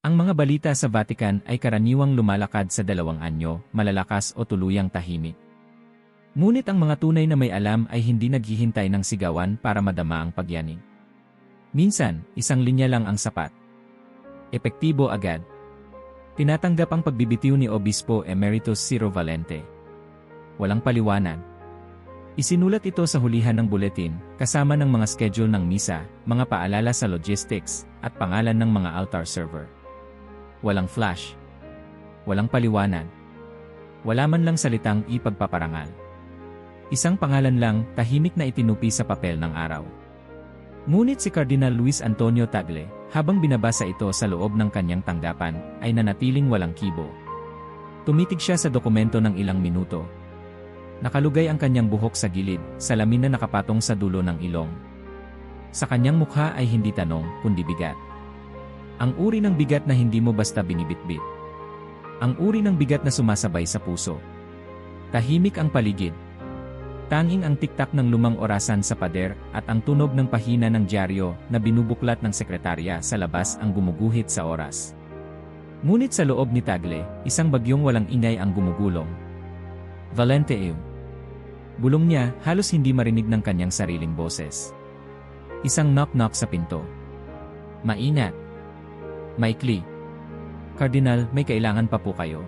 Ang mga balita sa Vatican ay karaniwang lumalakad sa 2 anyo, malalakas o tuluyang tahimik. Ngunit ang mga tunay na may alam ay hindi naghihintay ng sigawan para madama ang pagyanig. Minsan, isang linya lang ang sapat. Epektibo agad. Tinatanggap ang pagbibitiw ni Obispo Emeritus Ciro Valente. Walang paliwanag. Isinulat ito sa hulihan ng buletin, kasama ng mga schedule ng misa, mga paalala sa logistics, at pangalan ng mga altar server. Walang flash. Walang paliwanag. Wala man lang salitang ipagpaparangal. Isang pangalan lang, tahimik na itinupi sa papel ng araw. Ngunit si Cardinal Luis Antonio Tagle, habang binabasa ito sa loob ng kanyang tanggapan, ay nanatiling walang kibo. Tumitig siya sa dokumento ng ilang minuto. Nakalugay ang kanyang buhok sa gilid, salamin na nakapatong sa dulo ng ilong. Sa kanyang mukha ay hindi tanong, kundi bigat. Ang uri ng bigat na hindi mo basta binibitbit. Ang uri ng bigat na sumasabay sa puso. Tahimik ang paligid. Tanging ang tiktak ng lumang orasan sa pader at ang tunog ng pahina ng dyaryo na binubuklat ng sekretarya sa labas ang gumuguhit sa oras. Ngunit sa loob ni Tagle, isang bagyong walang ingay ang gumugulong. Valente Ew. Bulong niya, halos hindi marinig ng kanyang sariling boses. Isang knock-knock sa pinto. Mainat. Maikli. Kardinal, may kailangan pa po kayo?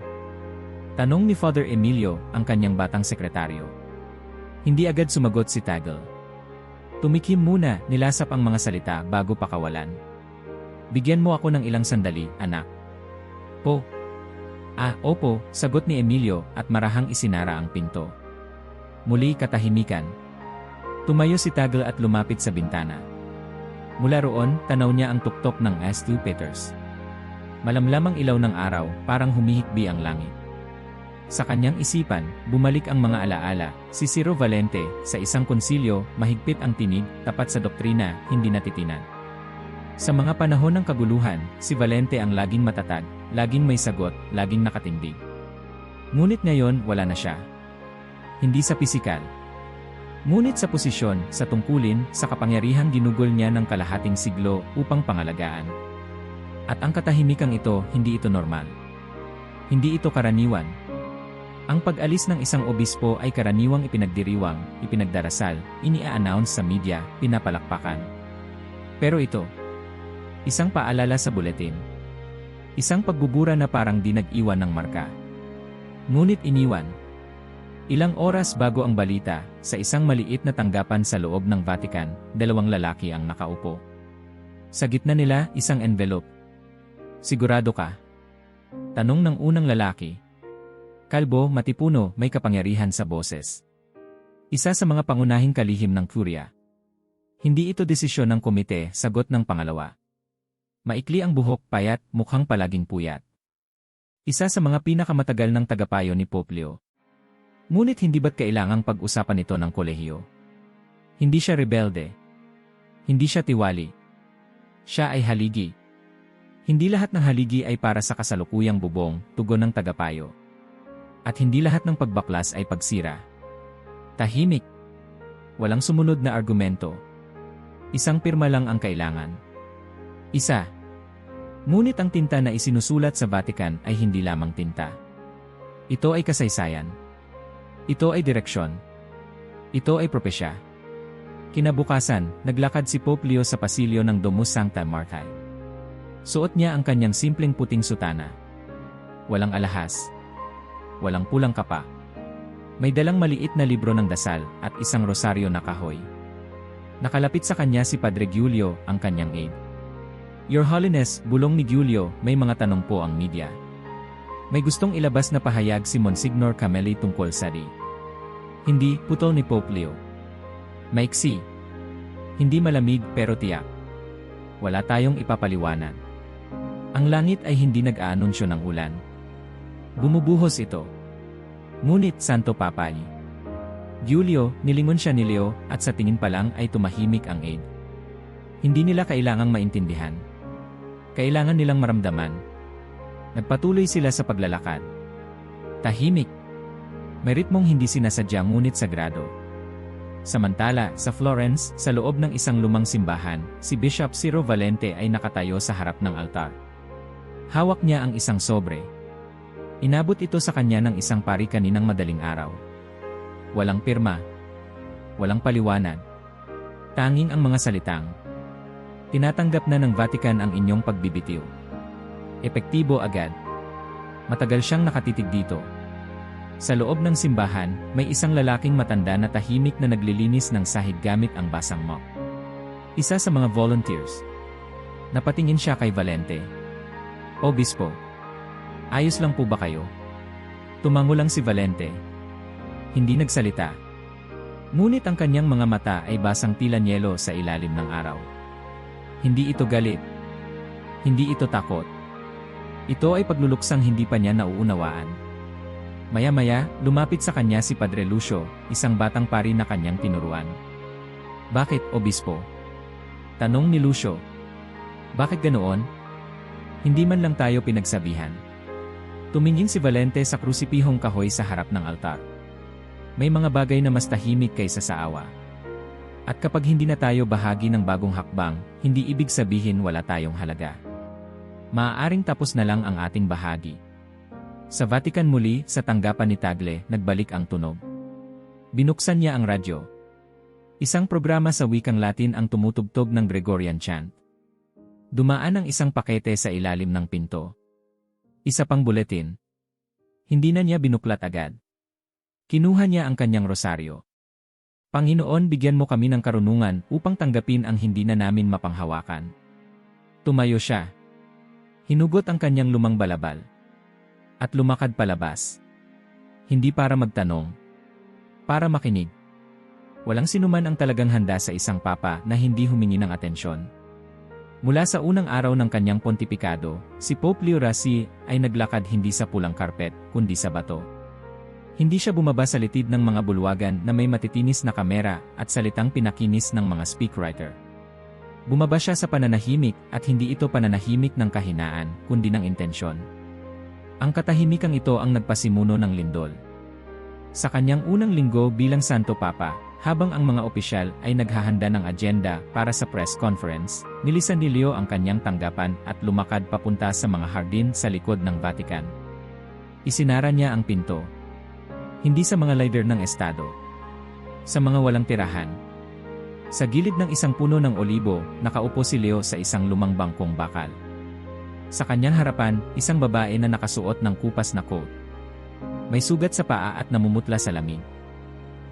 Tanong ni Father Emilio, ang kanyang batang sekretaryo. Hindi agad sumagot si Tagle. Tumikim muna, nilasap ang mga salita bago pakawalan. Bigyan mo ako ng ilang sandali, anak. Po. Opo, sagot ni Emilio at marahang isinara ang pinto. Muli katahimikan. Tumayo si Tagle at lumapit sa bintana. Mula roon, tanaw niya ang tuktok ng St. Peter's. Malamlamang ilaw ng araw, parang humihikbi ang langit. Sa kanyang isipan, bumalik ang mga alaala, si Ciro Valente, sa isang konsilyo, mahigpit ang tinig, tapat sa doktrina, hindi natitinan. Sa mga panahon ng kaguluhan, si Valente ang laging matatag, laging may sagot, laging nakatindig. Ngunit ngayon, wala na siya. Hindi sa pisikal. Ngunit sa posisyon, sa tungkulin, sa kapangyarihang ginugol niya ng kalahating siglo upang pangalagaan. At ang katahimikang ito, hindi ito normal. Hindi ito karaniwan. Ang pag-alis ng isang obispo ay karaniwang ipinagdiriwang, ipinagdarasal, ini-announce sa media, pinapalakpakan. Pero ito, isang paalala sa buletin. Isang pagbubura na parang di nag-iwan ng marka. Ngunit iniwan. Ilang oras bago ang balita, sa isang maliit na tanggapan sa loob ng Vatican, 2 lalaki ang nakaupo. Sa gitna nila, isang envelope. Sigurado ka? Tanong ng unang lalaki. Kalbo, matipuno, may kapangyarihan sa boses. Isa sa mga pangunahing kalihim ng Curia. Hindi ito desisyon ng komite, sagot ng pangalawa. Maikli ang buhok, payat, mukhang palaging puyat. Isa sa mga pinakamatagal ng tagapayo ni Pope Leo. Ngunit hindi ba't kailangang pag-usapan ito ng kolehiyo? Hindi siya rebelde. Hindi siya tiwali. Siya ay haligi. Hindi lahat ng haligi ay para sa kasalukuyang bubong, tugon ng tagapayo. At hindi lahat ng pagbaklas ay pagsira. Tahimik. Walang sumunod na argumento. Isang pirma lang ang kailangan. Isa. Ngunit ang tinta na isinusulat sa Vatican ay hindi lamang tinta. Ito ay kasaysayan. Ito ay direksyon. Ito ay propesya. Kinabukasan, naglakad si Pope Leo sa pasilyo ng Domus Sancta Martyr. Suot niya ang kanyang simpleng puting sutana. Walang alahas. Walang pulang kapa. May dalang maliit na libro ng dasal at isang rosaryo na kahoy. Nakalapit sa kanya si Padre Giulio, ang kanyang aide. Your Holiness, bulong ni Giulio, may mga tanong po ang media. May gustong ilabas na pahayag si Monsignor Cameli tungkol sa di. Hindi, putol ni Pope Leo. Maiksi. Hindi malamig pero tiyak. Wala tayong ipapaliwanag. Ang langit ay hindi nag-aanunsyo ng ulan. Bumubuhos ito. Ngunit Santo Papay. Giulio, nilingon siya ni Leo at sa tingin pa lang ay tumahimik ang aide. Hindi nila kailangang maintindihan. Kailangan nilang maramdaman. Nagpatuloy sila sa paglalakad. Tahimik. May ritmong hindi sinasadya ngunit sagrado. Samantala, sa Florence, sa loob ng isang lumang simbahan, si Bishop Ciro Valente ay nakatayo sa harap ng altar. Hawak niya ang isang sobre. Inabot ito sa kanya ng isang pari kaninang madaling araw. Walang pirma. Walang paliwanag. Tanging ang mga salitang, "Tinatanggap na ng Vatican ang inyong pagbibitiw." Epektibo agad. Matagal siyang nakatitig dito. Sa loob ng simbahan, may isang lalaking matanda na tahimik na naglilinis ng sahig gamit ang basang mop. Isa sa mga volunteers. Napatingin siya kay Valente. "Obispo, ayos lang po ba kayo?" Tumango lang si Valente. Hindi nagsalita. Ngunit ang kanyang mga mata ay basang tila nyelo sa ilalim ng araw. Hindi ito galit. Hindi ito takot. Ito ay pagluluksang hindi pa niya nauunawaan. Maya-maya, lumapit sa kanya si Padre Lucio, isang batang pari na kanyang tinuruan. "Bakit, Obispo?" Tanong ni Lucio. "Bakit ganoon? Hindi man lang tayo pinagsabihan." Tumingin si Valente sa krusipihong kahoy sa harap ng altar. May mga bagay na mas tahimik kaysa sa awa. At kapag hindi na tayo bahagi ng bagong hakbang, hindi ibig sabihin wala tayong halaga. Maaaring tapos na lang ang ating bahagi. Sa Vatican muli, sa tanggapan ni Tagle, nagbalik ang tunog. Binuksan niya ang radyo. Isang programa sa wikang Latin ang tumutugtog ng Gregorian chant. Dumaan ang isang pakete sa ilalim ng pinto. Isa pang buletin. Hindi na niya binuklat agad. Kinuha niya ang kanyang rosaryo. "Panginoon, bigyan mo kami ng karunungan upang tanggapin ang hindi na namin mapanghawakan." Tumayo siya. Hinugot ang kanyang lumang balabal. At lumakad palabas. Hindi para magtanong. Para makinig. Walang sinuman ang talagang handa sa isang papa na hindi humingi ng atensyon. Mula sa unang araw ng kanyang pontipikado, si Pope Leo XIII ay naglakad hindi sa pulang karpet, kundi sa bato. Hindi siya bumaba sa litid ng mga bulwagan na may matitinis na kamera at salitang pinakinis ng mga speakwriter. Bumaba siya sa pananahimik at hindi ito pananahimik ng kahinaan, kundi ng intensyon. Ang katahimikang ito ang nagpasimuno ng lindol. Sa kanyang unang linggo bilang Santo Papa, habang ang mga opisyal ay naghahanda ng agenda para sa press conference, nilisan ni Leo ang kanyang tanggapan at lumakad papunta sa mga hardin sa likod ng Vatican. Isinara niya ang pinto. Hindi sa mga leader ng estado. Sa mga walang tirahan. Sa gilid ng isang puno ng olibo, nakaupo si Leo sa isang lumang bangkong bakal. Sa kanyang harapan, isang babae na nakasuot ng kupas na coat. May sugat sa paa at namumutla sa lamig.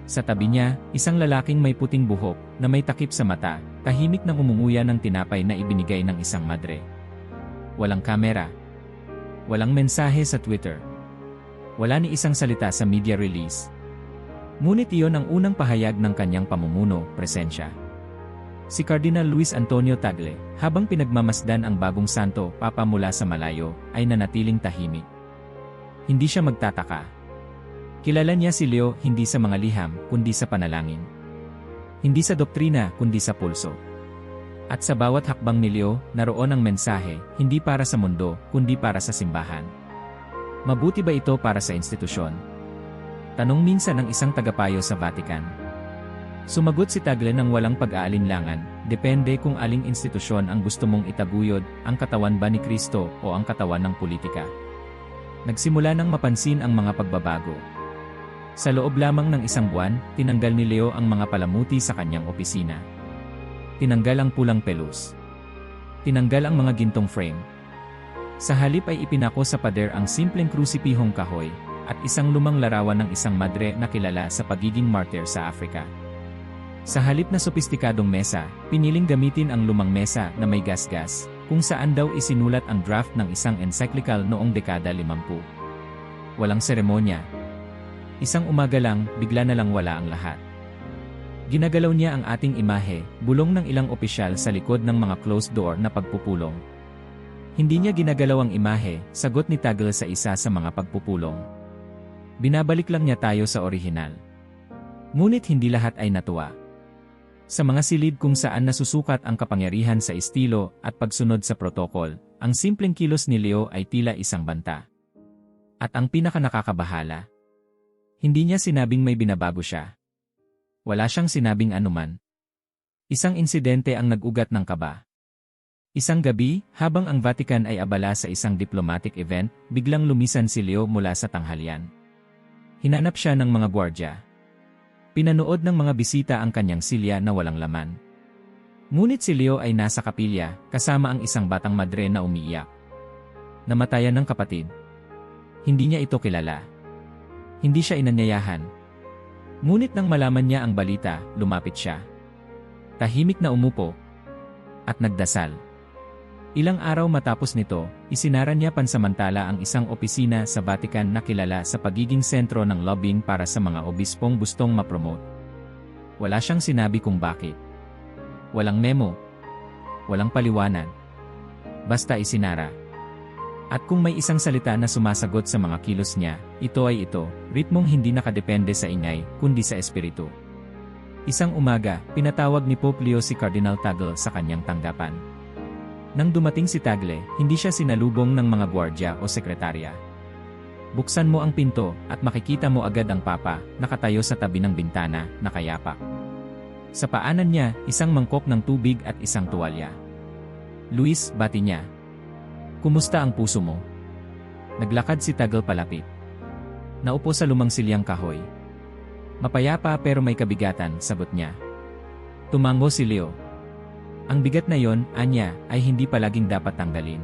Sa tabi niya, isang lalaking may puting buhok na may takip sa mata, tahimik nang umunguya ng tinapay na ibinigay ng isang madre. Walang kamera. Walang mensahe sa Twitter. Wala ni isang salita sa media release. Ngunit iyon ang unang pahayag ng kanyang pamumuno, presensya. Si Cardinal Luis Antonio Tagle, habang pinagmamasdan ang bagong santo papa mula sa malayo, ay nanatiling tahimik. Hindi siya magtataka. Kilala niya si Leo hindi sa mga liham, kundi sa panalangin. Hindi sa doktrina, kundi sa pulso. At sa bawat hakbang ni Leo, naroon ang mensahe, hindi para sa mundo, kundi para sa simbahan. Mabuti ba ito para sa institusyon? Tanong minsan ng isang tagapayo sa Vatican. Sumagot si Tagle ng walang pag-aalinlangan, depende kung aling institusyon ang gusto mong itaguyod, ang katawan ba ni Kristo o ang katawan ng politika. Nagsimula nang mapansin ang mga pagbabago. Sa loob lamang ng isang buwan, tinanggal ni Leo ang mga palamuti sa kanyang opisina. Tinanggal ang pulang pelus. Tinanggal ang mga gintong frame. Sa halip ay ipinako sa pader ang simpleng krusipihong kahoy, at isang lumang larawan ng isang madre na kilala sa pagiging martyr sa Africa. Sa halip na sopistikadong mesa, piniling gamitin ang lumang mesa na may gasgas, kung saan daw isinulat ang draft ng isang encyclical noong dekada 50. Walang seremonya. Isang umaga lang, bigla na lang wala ang lahat. Ginagalaw niya ang ating imahe, bulong ng ilang opisyal sa likod ng mga closed door na pagpupulong. Hindi niya ginagalaw ang imahe, sagot ni Tagle sa isa sa mga pagpupulong. Binabalik lang niya tayo sa orihinal. Ngunit hindi lahat ay natuwa. Sa mga silid kung saan nasusukat ang kapangyarihan sa estilo at pagsunod sa protokol, ang simpleng kilos ni Leo ay tila isang banta. At ang pinakanakakabahala, hindi niya sinabing may binabago siya. Wala siyang sinabing anuman. Isang insidente ang nag-ugat ng kaba. Isang gabi, habang ang Vatican ay abala sa isang diplomatic event, biglang lumisan si Leo mula sa tanghalian. Hinanap siya ng mga gwardya. Pinanood ng mga bisita ang kanyang silya na walang laman. Ngunit si Leo ay nasa kapilya, kasama ang isang batang madre na umiiyak. Namatayan ng kapatid. Hindi niya ito kilala. Hindi siya inanyayahan. Ngunit nang malaman niya ang balita, lumapit siya. Tahimik na umupo. At nagdasal. Ilang araw matapos nito, isinara niya pansamantala ang isang opisina sa Vatican na kilala sa pagiging sentro ng lobbying para sa mga obispong gustong mapromote. Wala siyang sinabi kung bakit. Walang memo. Walang paliwanag. Basta isinara. At kung may isang salita na sumasagot sa mga kilos niya, ito ay ito, ritmong hindi nakadepende sa ingay, kundi sa espiritu. Isang umaga, pinatawag ni Pope Leo si Cardinal Tagle sa kanyang tanggapan. Nang dumating si Tagle, hindi siya sinalubong ng mga gwardya o sekretarya. Buksan mo ang pinto at makikita mo agad ang Papa, nakatayo sa tabi ng bintana, nakayapak. Sa paanan niya, isang mangkok ng tubig at isang tuwalya. Luis, bati niya. Kumusta ang puso mo? Naglakad si Tagle palapit. Naupo sa lumang silyang kahoy. Mapayapa pero may kabigatan, sagot niya. Tumango si Leo. Ang bigat na yon, anya, ay hindi palaging dapat tanggalin.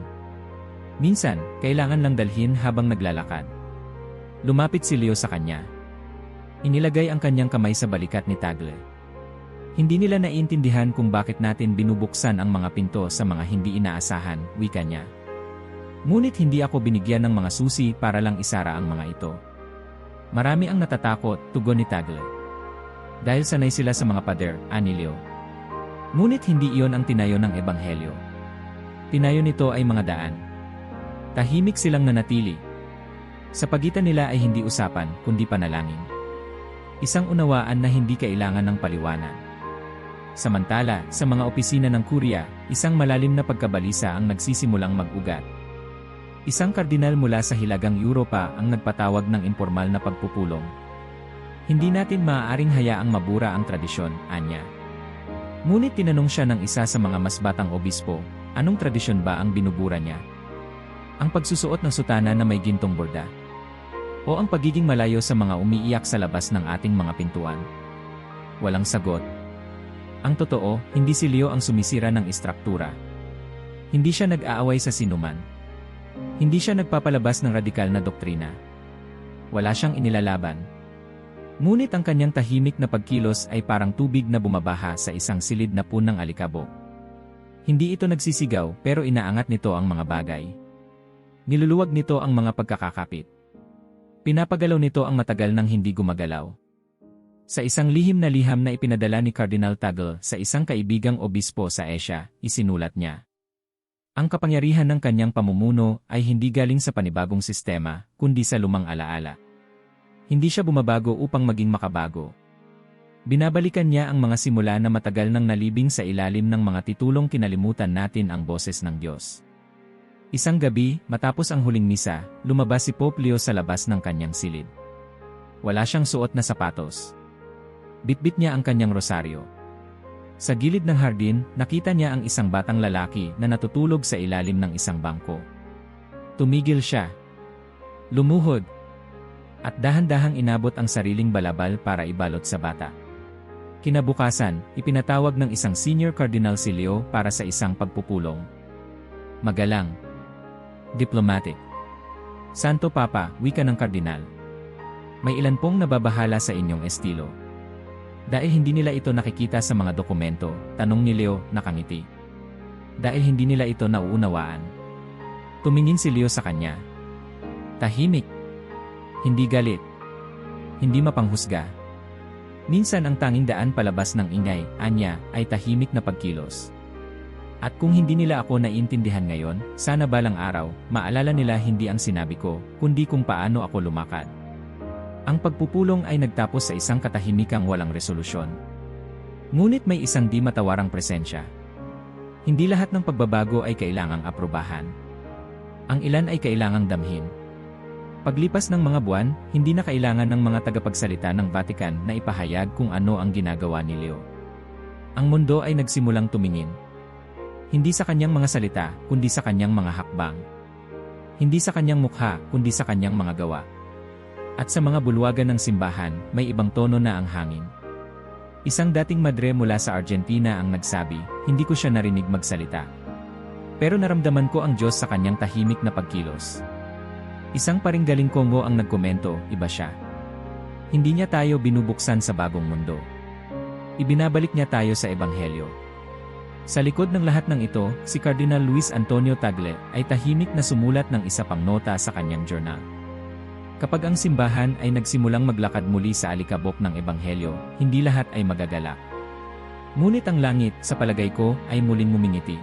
Minsan, kailangan lang dalhin habang naglalakad. Lumapit si Leo sa kanya. Inilagay ang kanyang kamay sa balikat ni Tagle. Hindi nila naiintindihan kung bakit natin binubuksan ang mga pinto sa mga hindi inaasahan, wika niya. Ngunit hindi ako binigyan ng mga susi para lang isara ang mga ito. Marami ang natatakot, tugon ni Tagle. Dahil sanay sila sa mga pader, ani Leo. Ngunit hindi iyon ang tinayo ng Ebanghelyo. Tinayo nito ay mga daan. Tahimik silang nanatili. Sa pagitan nila ay hindi usapan, kundi panalangin. Isang unawaan na hindi kailangan ng paliwanag. Samantala, sa mga opisina ng kurya, isang malalim na pagkabalisa ang nagsisimulang mag-ugat. Isang kardinal mula sa Hilagang Europa ang nagpatawag ng impormal na pagpupulong. Hindi natin maaaring hayaang mabura ang tradisyon, anya. Ngunit tinanong siya ng isa sa mga mas batang obispo, anong tradisyon ba ang binubura niya? Ang pagsusuot ng sutana na may gintong borda? O ang pagiging malayo sa mga umiiyak sa labas ng ating mga pintuan? Walang sagot. Ang totoo, hindi si Leo ang sumisira ng istruktura. Hindi siya nag-aaway sa sinuman. Hindi siya nagpapalabas ng radikal na doktrina. Wala siyang inilalaban. Ngunit ang kanyang tahimik na pagkilos ay parang tubig na bumabaha sa isang silid na punang alikabok. Hindi ito nagsisigaw pero inaangat nito ang mga bagay. Niluluwag nito ang mga pagkakakapit. Pinapagalaw nito ang matagal nang hindi gumagalaw. Sa isang liham na ipinadala ni Cardinal Tagle sa isang kaibigang obispo sa Asia, isinulat niya. Ang kapangyarihan ng kanyang pamumuno ay hindi galing sa panibagong sistema, kundi sa lumang alaala. Hindi siya bumabago upang maging makabago. Binabalikan niya ang mga simula na matagal nang nalibing sa ilalim ng mga titulong kinalimutan natin ang boses ng Diyos. Isang gabi, matapos ang huling misa, lumabas si Pope Leo sa labas ng kanyang silid. Wala siyang suot na sapatos. Bitbit niya ang kanyang rosaryo. Sa gilid ng hardin, nakita niya ang isang batang lalaki na natutulog sa ilalim ng isang bangko. Tumigil siya. Lumuhod. At dahan-dahang inabot ang sariling balabal para ibalot sa bata. Kinabukasan, ipinatawag ng isang senior cardinal si Leo para sa isang pagpupulong. Magalang. Diplomatic. Santo Papa, wika ng kardinal. May ilan pong nababahala sa inyong estilo. Dahil hindi nila ito nakikita sa mga dokumento, tanong ni Leo, nakangiti. Dahil hindi nila ito nauunawaan. Tumingin si Leo sa kanya. Tahimik. Hindi galit. Hindi mapanghusga. Minsan ang tanging daan palabas ng ingay, anya, ay tahimik na pagkilos. At kung hindi nila ako naiintindihan ngayon, sana balang araw, maalala nila hindi ang sinabi ko, kundi kung paano ako lumakad. Ang pagpupulong ay nagtapos sa isang katahimikang walang resolusyon. Ngunit may isang di matawarang presensya. Hindi lahat ng pagbabago ay kailangang aprobahan. Ang ilan ay kailangang damhin. Paglipas ng mga buwan, hindi na kailangan ng mga tagapagsalita ng Vatican na ipahayag kung ano ang ginagawa ni Leo. Ang mundo ay nagsimulang tumingin. Hindi sa kanyang mga salita, kundi sa kanyang mga hakbang. Hindi sa kanyang mukha, kundi sa kanyang mga gawa. At sa mga bulwagan ng simbahan, may ibang tono na ang hangin. Isang dating madre mula sa Argentina ang nagsabi, hindi ko siya narinig magsalita. Pero naramdaman ko ang Diyos sa kanyang tahimik na pagkilos. Isang paringgaling Kongo ang nagkomento, iba siya. Hindi niya tayo binubuksan sa bagong mundo. Ibinabalik niya tayo sa Ebanghelyo. Sa likod ng lahat ng ito, si Cardinal Luis Antonio Tagle ay tahimik na sumulat ng isa pang nota sa kanyang journal. Kapag ang simbahan ay nagsimulang maglakad muli sa alikabok ng Ebanghelyo, hindi lahat ay magagalak. Ngunit ang langit, sa palagay ko, ay muling ngumingiti.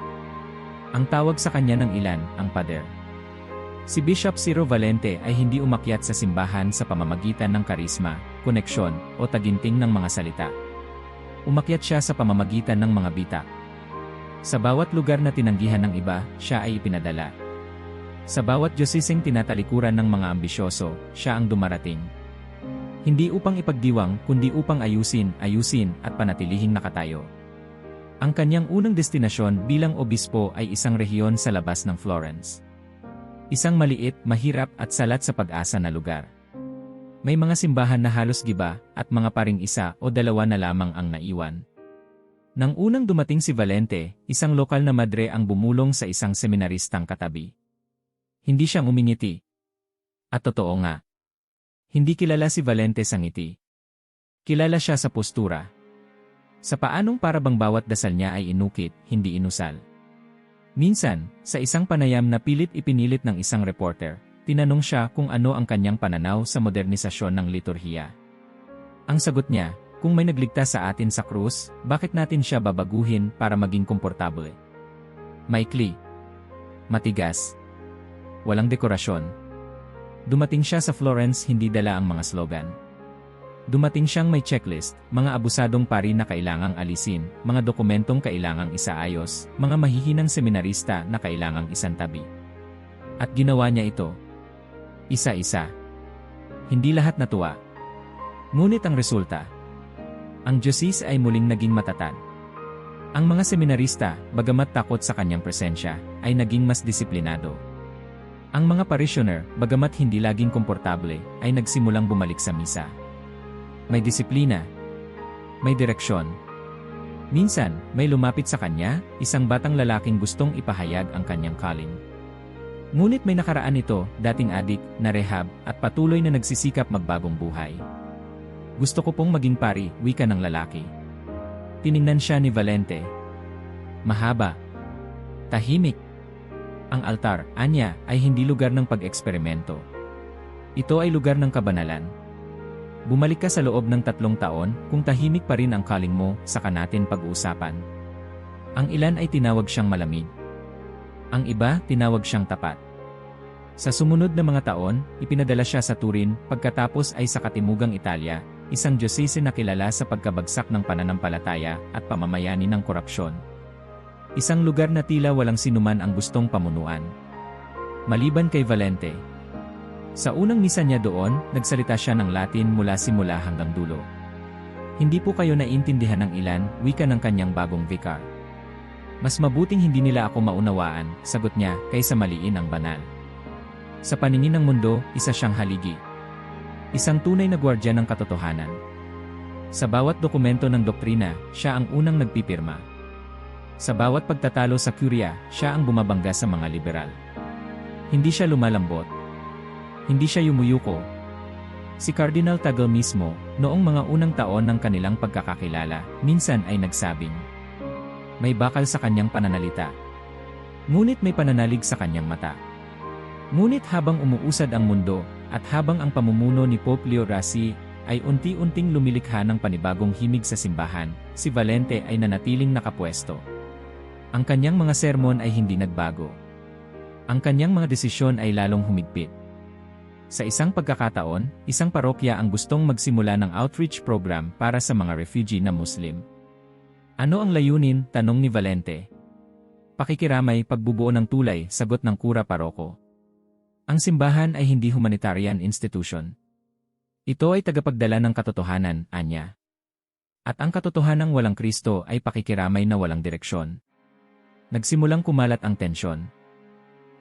Ang tawag sa kanya ng ilan, ang pader. Si Bishop Ciro Valente ay hindi umakyat sa simbahan sa pamamagitan ng karisma, koneksyon, o taginting ng mga salita. Umakyat siya sa pamamagitan ng mga bitak. Sa bawat lugar na tinanggihan ng iba, siya ay ipinadala. Sa bawat diyosiseng tinatalikuran ng mga ambisyoso, siya ang dumarating. Hindi upang ipagdiwang, kundi upang ayusin, at panatilihing nakatayo. Ang kanyang unang destinasyon bilang obispo ay isang rehiyon sa labas ng Florence. Isang maliit, mahirap at salat sa pag-asa na lugar. May mga simbahan na halos giba, at mga paring isa o dalawa na lamang ang naiwan. Nang unang dumating si Valente, isang lokal na madre ang bumulong sa isang seminaristang katabi. Hindi siyang umingiti. At totoo nga. Hindi kilala si Valente sa ngiti. Kilala siya sa postura. Sa paanong para bang bawat dasal niya ay inukit, hindi inusal. Minsan, sa isang panayam na pilit ipinilit ng isang reporter, tinanong siya kung ano ang kanyang pananaw sa modernisasyon ng liturhiya. Ang sagot niya, kung may nagligtas sa atin sa krus, bakit natin siya babaguhin para maging komportable? Maikli. Matigas. Walang dekorasyon. Dumating siya sa Florence hindi dala ang mga slogan. Dumating siyang may checklist, mga abusadong pari na kailangang alisin, mga dokumentong kailangang isaayos, mga mahihinang seminarista na kailangang isantabi. At ginawa niya ito. Isa-isa. Hindi lahat natuwa. Ngunit ang resulta, ang diocese ay muling naging matatag. Ang mga seminarista, bagamat takot sa kanyang presensya, ay naging mas disiplinado. Ang mga parishioner, bagamat hindi laging komportable, ay nagsimulang bumalik sa misa. May disiplina. May direksyon. Minsan, may lumapit sa kanya, isang batang lalaking gustong ipahayag ang kanyang calling. Ngunit may nakaraan ito, dating adik, na rehab, at patuloy na nagsisikap magbagong buhay. Gusto ko pong maging pari, wika ng lalaki. Tiningnan siya ni Valente. Mahaba. Tahimik. Ang altar, anya, ay hindi lugar ng pag-eksperimento. Ito ay lugar ng kabanalan. Bumalik ka sa loob ng 3 taon, kung tahimik pa rin ang calling mo, saka natin pag-uusapan. Ang ilan ay tinawag siyang malamig. Ang iba, tinawag siyang tapat. Sa sumunod na mga taon, ipinadala siya sa Turin, pagkatapos ay sa Katimugang Italia, isang diocese na kilala sa pagkabagsak ng pananampalataya at pamamayani ng korupsyon. Isang lugar na tila walang sinuman ang gustong pamunuan. Maliban kay Valente. Sa unang misa niya doon, nagsalita siya ng Latin mula simula hanggang dulo. Hindi po kayo naiintindihan ng ilan, wika ng kanyang bagong vicar. Mas mabuting hindi nila ako maunawaan, sagot niya, kaysa maliin ang banal. Sa paningin ng mundo, isa siyang haligi. Isang tunay na gwardya ng katotohanan. Sa bawat dokumento ng doktrina, siya ang unang nagpipirma. Sa bawat pagtatalo sa Curia, siya ang bumabangga sa mga liberal. Hindi siya lumalambot. Hindi siya yumuyuko. Si Cardinal Tagle mismo, noong mga unang taon ng kanilang pagkakakilala, minsan ay nagsabing, may bakal sa kanyang pananalita. Ngunit may pananalig sa kanyang mata. Ngunit habang umuusad ang mundo, at habang ang pamumuno ni Pope Leo XIII ay unti-unting lumilikha ng panibagong himig sa simbahan, si Valente ay nanatiling nakapwesto. Ang kanyang mga sermon ay hindi nagbago. Ang kanyang mga desisyon ay lalong humigpit. Sa isang pagkakataon, isang parokya ang gustong magsimula ng outreach program para sa mga refugee na Muslim. Ano ang layunin? Tanong ni Valente. Pakikiramay, pagbubuo ng tulay, sagot ng kura paroko. Ang simbahan ay hindi humanitarian institution. Ito ay tagapagdala ng katotohanan, anya. At ang katotohanang walang Kristo ay pakikiramay na walang direksyon. Nagsimulang kumalat ang tensyon.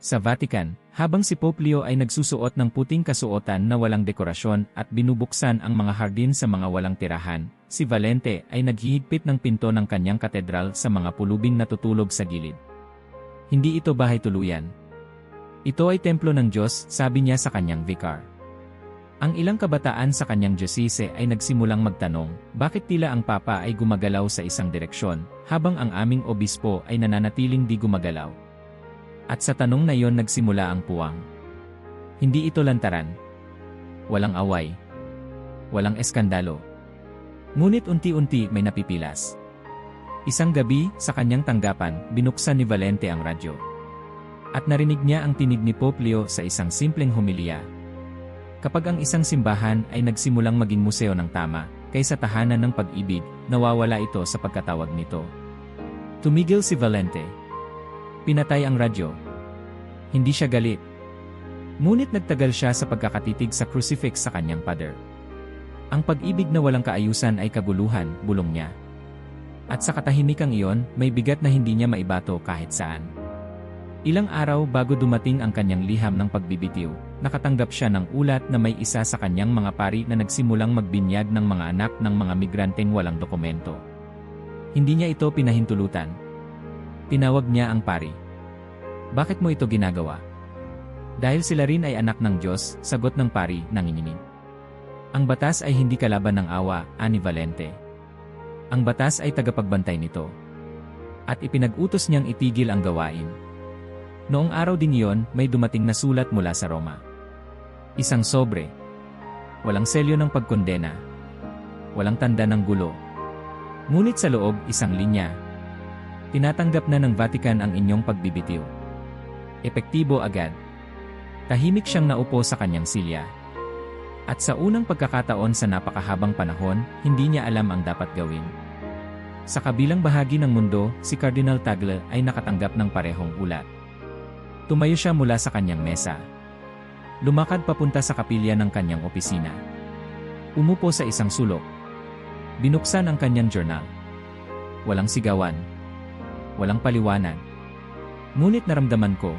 Sa Vatican, habang si Pope Leo ay nagsusuot ng puting kasuotan na walang dekorasyon at binubuksan ang mga hardin sa mga walang tirahan, si Valente ay naghihigpit ng pinto ng kanyang katedral sa mga pulubing natutulog sa gilid. Hindi ito bahay tuluyan. Ito ay templo ng Diyos, sabi niya sa kanyang vicar. Ang ilang kabataan sa kanyang diocese ay nagsimulang magtanong, bakit tila ang Papa ay gumagalaw sa isang direksyon, habang ang aming obispo ay nananatiling di gumagalaw? At sa tanong na iyon nagsimula ang puwang. Hindi ito lantaran. Walang away. Walang eskandalo. Ngunit unti-unti may napipilas. Isang gabi, sa kanyang tanggapan, binuksan ni Valente ang radyo. At narinig niya ang tinig ni Pope Leo sa isang simpleng homilya. Kapag ang isang simbahan ay nagsimulang maging museo ng tama, kaysa tahanan ng pag-ibig, nawawala ito sa pagkatawag nito. Tumigil si Valente. Pinatay ang radyo. Hindi siya galit. Ngunit nagtagal siya sa pagkakatitig sa crucifix sa kanyang pader. Ang pag-ibig na walang kaayusan ay kaguluhan, bulong niya. At sa katahimikang iyon, may bigat na hindi niya maibato kahit saan. Ilang araw bago dumating ang kanyang liham ng pagbibitiw, nakatanggap siya ng ulat na may isa sa kanyang mga pari na nagsimulang magbinyag ng mga anak ng mga migranteng walang dokumento. Hindi niya ito pinahintulutan. Tinawag niya ang pari. Bakit mo ito ginagawa? Dahil sila rin ay anak ng Diyos, sagot ng pari, nanginginig. Ang batas ay hindi kalaban ng awa, ani Valente. Ang batas ay tagapagbantay nito. At ipinag-utos niyang itigil ang gawain. Noong araw din iyon, may dumating na sulat mula sa Roma. Isang sobre. Walang selyo ng pagkondena. Walang tanda ng gulo. Ngunit sa loob, isang linya. Tinatanggap na ng Vatican ang inyong pagbibitiw. Epektibo agad. Tahimik siyang naupo sa kanyang silya. At sa unang pagkakataon sa napakahabang panahon, hindi niya alam ang dapat gawin. Sa kabilang bahagi ng mundo, si Cardinal Tagle ay nakatanggap ng parehong ulat. Tumayo siya mula sa kanyang mesa. Lumakad papunta sa kapilya ng kanyang opisina. Umupo sa isang sulok. Binuksan ang kanyang journal. Walang sigawan. Walang paliwanag. Ngunit naramdaman ko,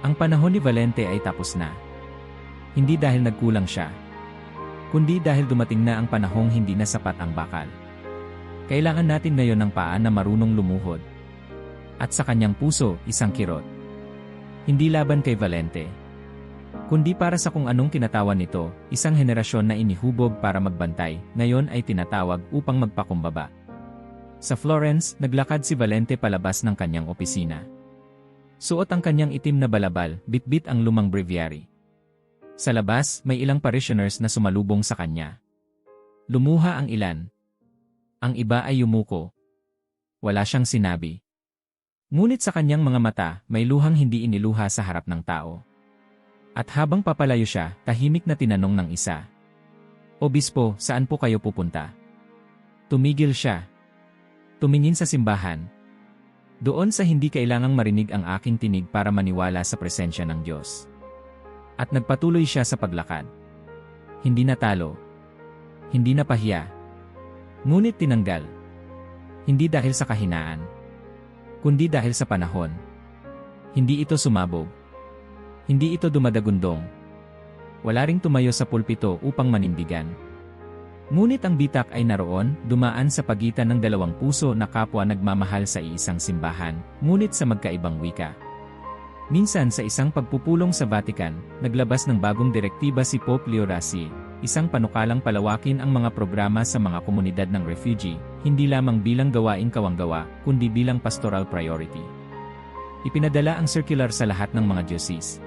ang panahon ni Valente ay tapos na. Hindi dahil nagkulang siya, kundi dahil dumating na ang panahong hindi na sapat ang bakal. Kailangan natin ngayon ng paa na marunong lumuhod. At sa kanyang puso, isang kirot. Hindi laban kay Valente, kundi para sa kung anong kinatawan nito, isang henerasyon na inihubog para magbantay, ngayon ay tinatawag upang magpakumbaba. Sa Florence, naglakad si Valente palabas ng kanyang opisina. Suot ang kanyang itim na balabal, bitbit ang lumang breviary. Sa labas, may ilang parishioners na sumalubong sa kanya. Lumuha ang ilan. Ang iba ay yumuko. Wala siyang sinabi. Ngunit sa kanyang mga mata, may luhang hindi iniluha sa harap ng tao. At habang papalayo siya, tahimik na tinanong ng isa. Obispo, saan po kayo pupunta? Tumigil siya. Tumingin sa simbahan. Doon sa hindi kailangang marinig ang aking tinig para maniwala sa presensya ng Diyos. At nagpatuloy siya sa paglakad. Hindi natalo. Hindi napahiya. Ngunit tinanggal. Hindi dahil sa kahinaan, kundi dahil sa panahon. Hindi ito sumabog. Hindi ito dumadagundong. Wala ring tumayo sa pulpito upang manindigan. Ngunit ang bitak ay naroon, dumaan sa pagitan ng dalawang puso na kapwa nagmamahal sa iisang simbahan, ngunit sa magkaibang wika. Minsan sa isang pagpupulong sa Vatican, naglabas ng bagong direktiba si Pope Leo XIII, isang panukalang palawakin ang mga programa sa mga komunidad ng refugee, hindi lamang bilang gawaing kawanggawa, kundi bilang pastoral priority. Ipinadala ang circular sa lahat ng mga diocese.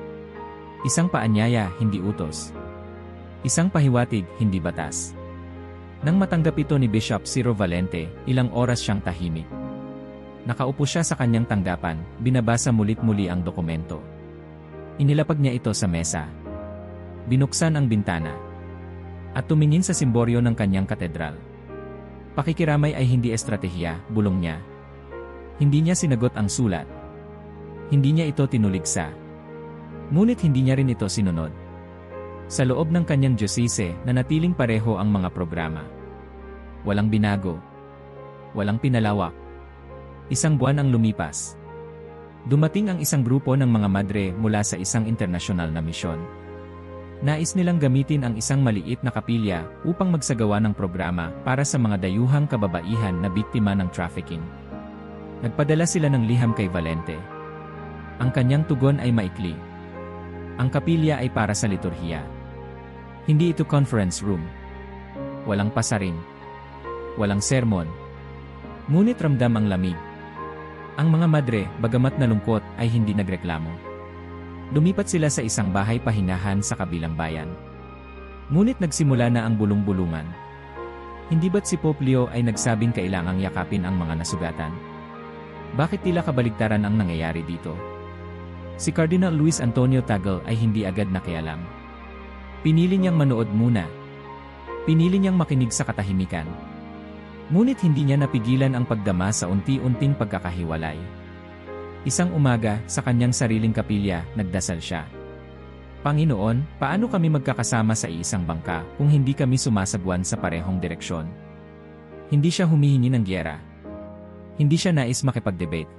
Isang paanyaya, hindi utos. Isang pahiwatig, hindi batas. Nang matanggap ito ni Bishop Ciro Valente, ilang oras siyang tahimik. Nakaupo siya sa kanyang tanggapan, binabasa mulit-muli ang dokumento. Inilapag niya ito sa mesa. Binuksan ang bintana. At tumingin sa simboryo ng kanyang katedral. Pakikiramay ay hindi estratehiya, bulong niya. Hindi niya sinagot ang sulat. Hindi niya ito tinuligsa. Ngunit hindi niya rin ito sinunod. Sa loob ng kanyang diocese, nanatiling pareho ang mga programa. Walang binago. Walang pinalawak. Isang buwan ang lumipas. Dumating ang isang grupo ng mga madre mula sa isang internasyonal na misyon. Nais nilang gamitin ang isang maliit na kapilya upang magsagawa ng programa para sa mga dayuhang kababaihan na biktima ng trafficking. Nagpadala sila ng liham kay Valente. Ang kanyang tugon ay maikli. Ang kapilya ay para sa liturhiya. Hindi ito conference room. Walang pasaring. Walang sermon. Ngunit ramdam ang lamig. Ang mga madre, bagamat nalungkot, ay hindi nagreklamo. Lumipat sila sa isang bahay pahingahan sa kabilang bayan. Ngunit nagsimula na ang bulong-bulungan. Hindi ba't si Pope Leo ay nagsabing kailangang yakapin ang mga nasugatan? Bakit tila kabaligtaran ang nangyayari dito? Si Cardinal Luis Antonio Tagle ay hindi agad nakialam. Pinili niyang manood muna. Pinili niyang makinig sa katahimikan. Ngunit hindi niya napigilan ang pagdama sa unti-unting pagkakahiwalay. Isang umaga, sa kanyang sariling kapilya, nagdasal siya. Panginoon, paano kami magkakasama sa iisang bangka kung hindi kami sumasagwan sa parehong direksyon? Hindi siya humihingi ng gyera. Hindi siya nais makipag-debate.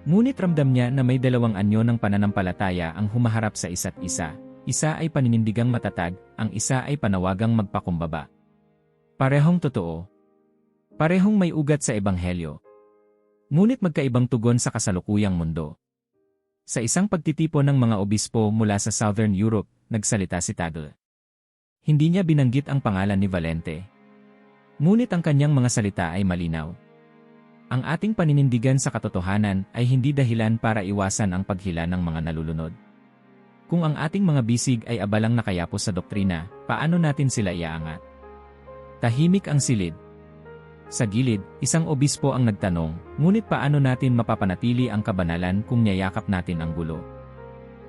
Ngunit ramdam niya na may dalawang anyo ng pananampalataya ang humaharap sa isa't isa. Isa ay paninindigang matatag, ang isa ay panawagang magpakumbaba. Parehong totoo. Parehong may ugat sa ebanghelyo. Ngunit magkaibang tugon sa kasalukuyang mundo. Sa isang pagtitipon ng mga obispo mula sa Southern Europe, nagsalita si Tagle. Hindi niya binanggit ang pangalan ni Valente. Ngunit ang kanyang mga salita ay malinaw. Ang ating paninindigan sa katotohanan ay hindi dahilan para iwasan ang paghila ng mga nalulunod. Kung ang ating mga bisig ay abalang nakayapos sa doktrina, paano natin sila iaangat? Tahimik ang silid. Sa gilid, isang obispo ang nagtanong, ngunit paano natin mapapanatili ang kabanalan kung niyayakap natin ang gulo?